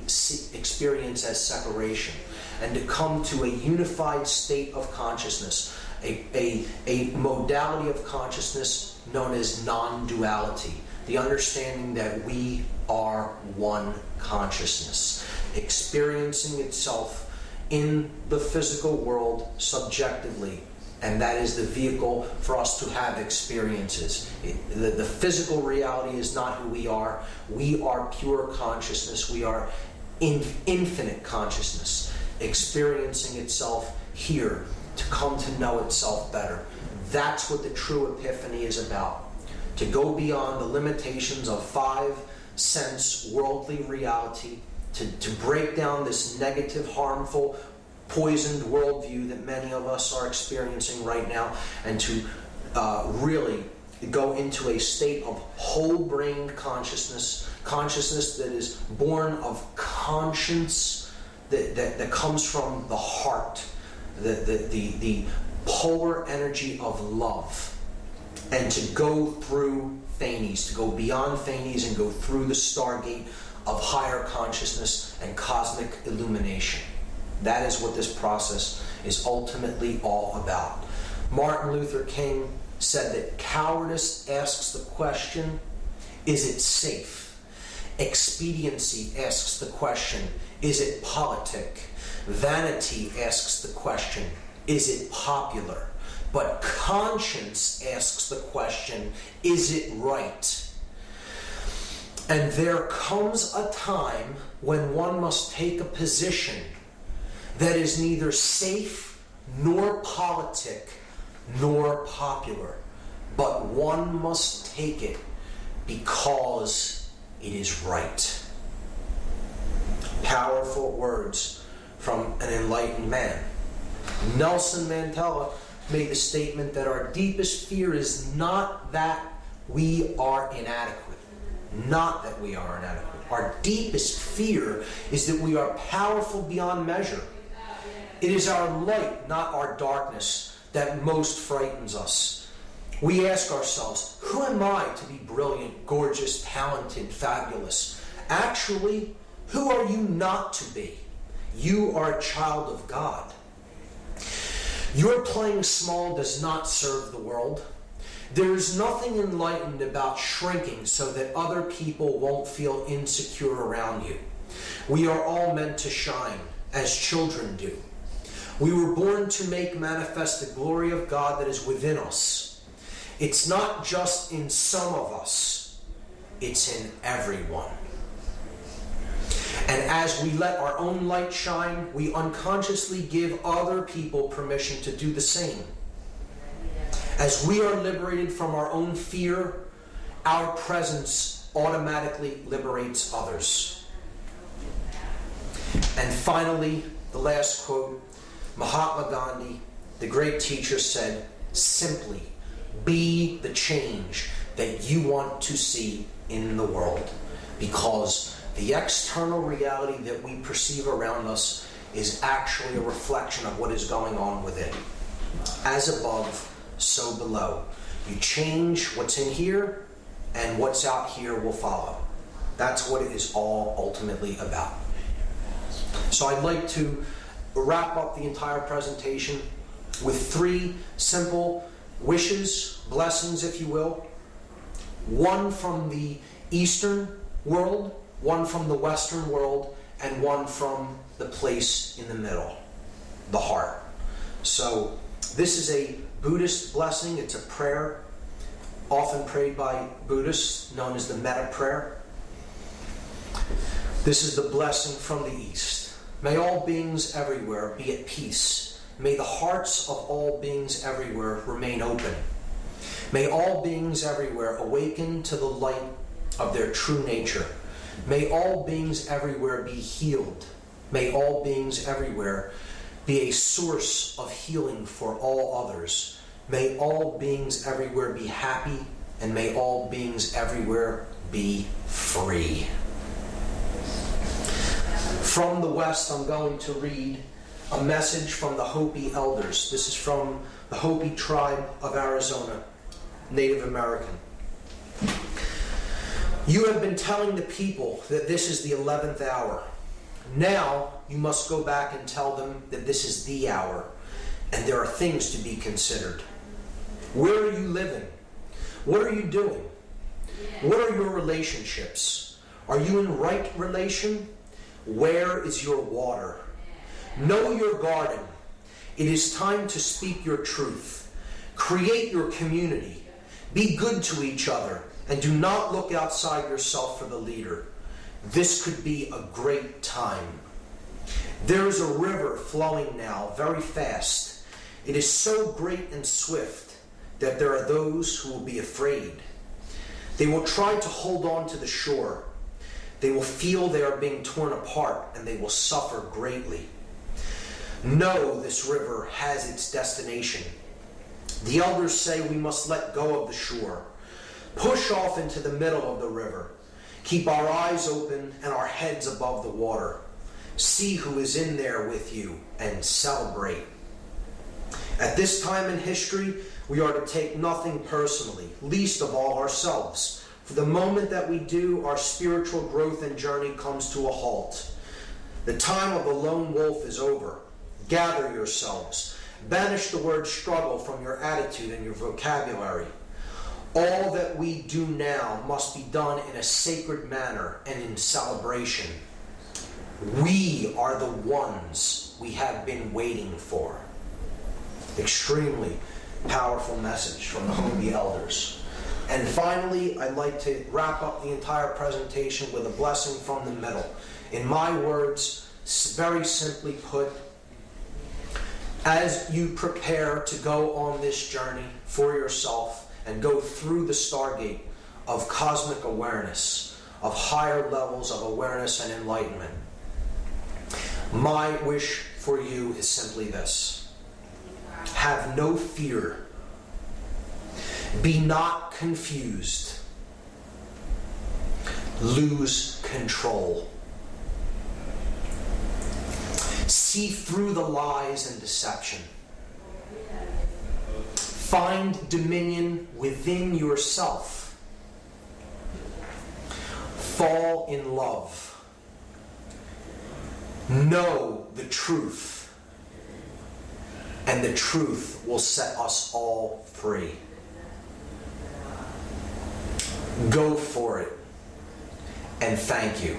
S1: experience as separation, and to come to a unified state of consciousness, a modality of consciousness known as non-duality, the understanding that we are one consciousness, experiencing itself in the physical world subjectively. And that is the vehicle for us to have experiences. The physical reality is not who we are. We are pure consciousness. We are infinite consciousness, experiencing itself here to come to know itself better. That's what the true epiphany is about. To go beyond the limitations of five sense worldly reality, to to break down this negative, harmful, poisoned worldview that many of us are experiencing right now, and to really go into a state of whole-brained consciousness that is born of conscience that comes from the heart, the polar energy of love, and to go through Thales, to go beyond Thales and go through the stargate of higher consciousness and cosmic illumination. That is what this process is ultimately all about. Martin Luther King said that cowardice asks the question, is it safe? Expediency asks the question, is it politic? Vanity asks the question, is it popular? But conscience asks the question, is it right? And there comes a time when one must take a position that is neither safe, nor politic, nor popular, but one must take it because it is right. Powerful words from an enlightened man. Nelson Mandela made the statement that our deepest fear is not that we are inadequate. Not that we are inadequate. Our deepest fear is that we are powerful beyond measure. It is our light, not our darkness, that most frightens us. We ask ourselves, who am I to be brilliant, gorgeous, talented, fabulous? Actually, who are you not to be? You are a child of God. Your playing small does not serve the world. There is nothing enlightened about shrinking so that other people won't feel insecure around you. We are all meant to shine, as children do. We were born to make manifest the glory of God that is within us. It's not just in some of us, it's in everyone. And as we let our own light shine, we unconsciously give other people permission to do the same. As we are liberated from our own fear, our presence automatically liberates others. And finally, the last quote, Mahatma Gandhi, the great teacher, said, simply, be the change that you want to see in the world, because the external reality that we perceive around us is actually a reflection of what is going on within. As above, so below. You change what's in here, and what's out here will follow. That's what it is all ultimately about. So I'd like to wrap up the entire presentation with 3 simple wishes, blessings if you will. One from the Eastern world, one from the Western world, and one from the place in the middle, the heart. So this is a Buddhist blessing. It's a prayer often prayed by Buddhists, known as the metta prayer. This is the blessing from the East. May all beings everywhere be at peace. May the hearts of all beings everywhere remain open. May all beings everywhere awaken to the light of their true nature. May all beings everywhere be healed. May all beings everywhere be a source of healing for all others. May all beings everywhere be happy, and may all beings everywhere be free. From the West, I'm going to read a message from the Hopi elders. This is from the Hopi tribe of Arizona, Native American. You have been telling the people that this is the 11th hour. Now you must go back and tell them that this is the hour, and there are things to be considered. Where are you living? What are you doing? What are your relationships? Are you in right relation? Where is your water? Know your garden. It is time to speak your truth. Create your community. Be good to each other, and do not look outside yourself for the leader. This could be a great time. There is a river flowing now very fast. It is so great and swift that there are those who will be afraid. They will try to hold on to the shore. They will feel they are being torn apart, and they will suffer greatly. No, this river has its destination. The elders say we must let go of the shore, push off into the middle of the river, keep our eyes open and our heads above the water, see who is in there with you, and celebrate. At this time in history, we are to take nothing personally, least of all ourselves. For the moment that we do, our spiritual growth and journey comes to a halt. The time of the lone wolf is over. Gather yourselves. Banish the word struggle from your attitude and your vocabulary. All that we do now must be done in a sacred manner and in celebration. We are the ones we have been waiting for. Extremely powerful message from the WOEIH elders. And finally, I'd like to wrap up the entire presentation with a blessing from the middle. In my words, very simply put, as you prepare to go on this journey for yourself and go through the stargate of cosmic awareness, of higher levels of awareness and enlightenment, my wish for you is simply this. Have no fear. Be not confused. Lose control. See through the lies and deception. Find dominion within yourself. Fall in love. Know the truth. And the truth will set us all free. Go for it. And thank you.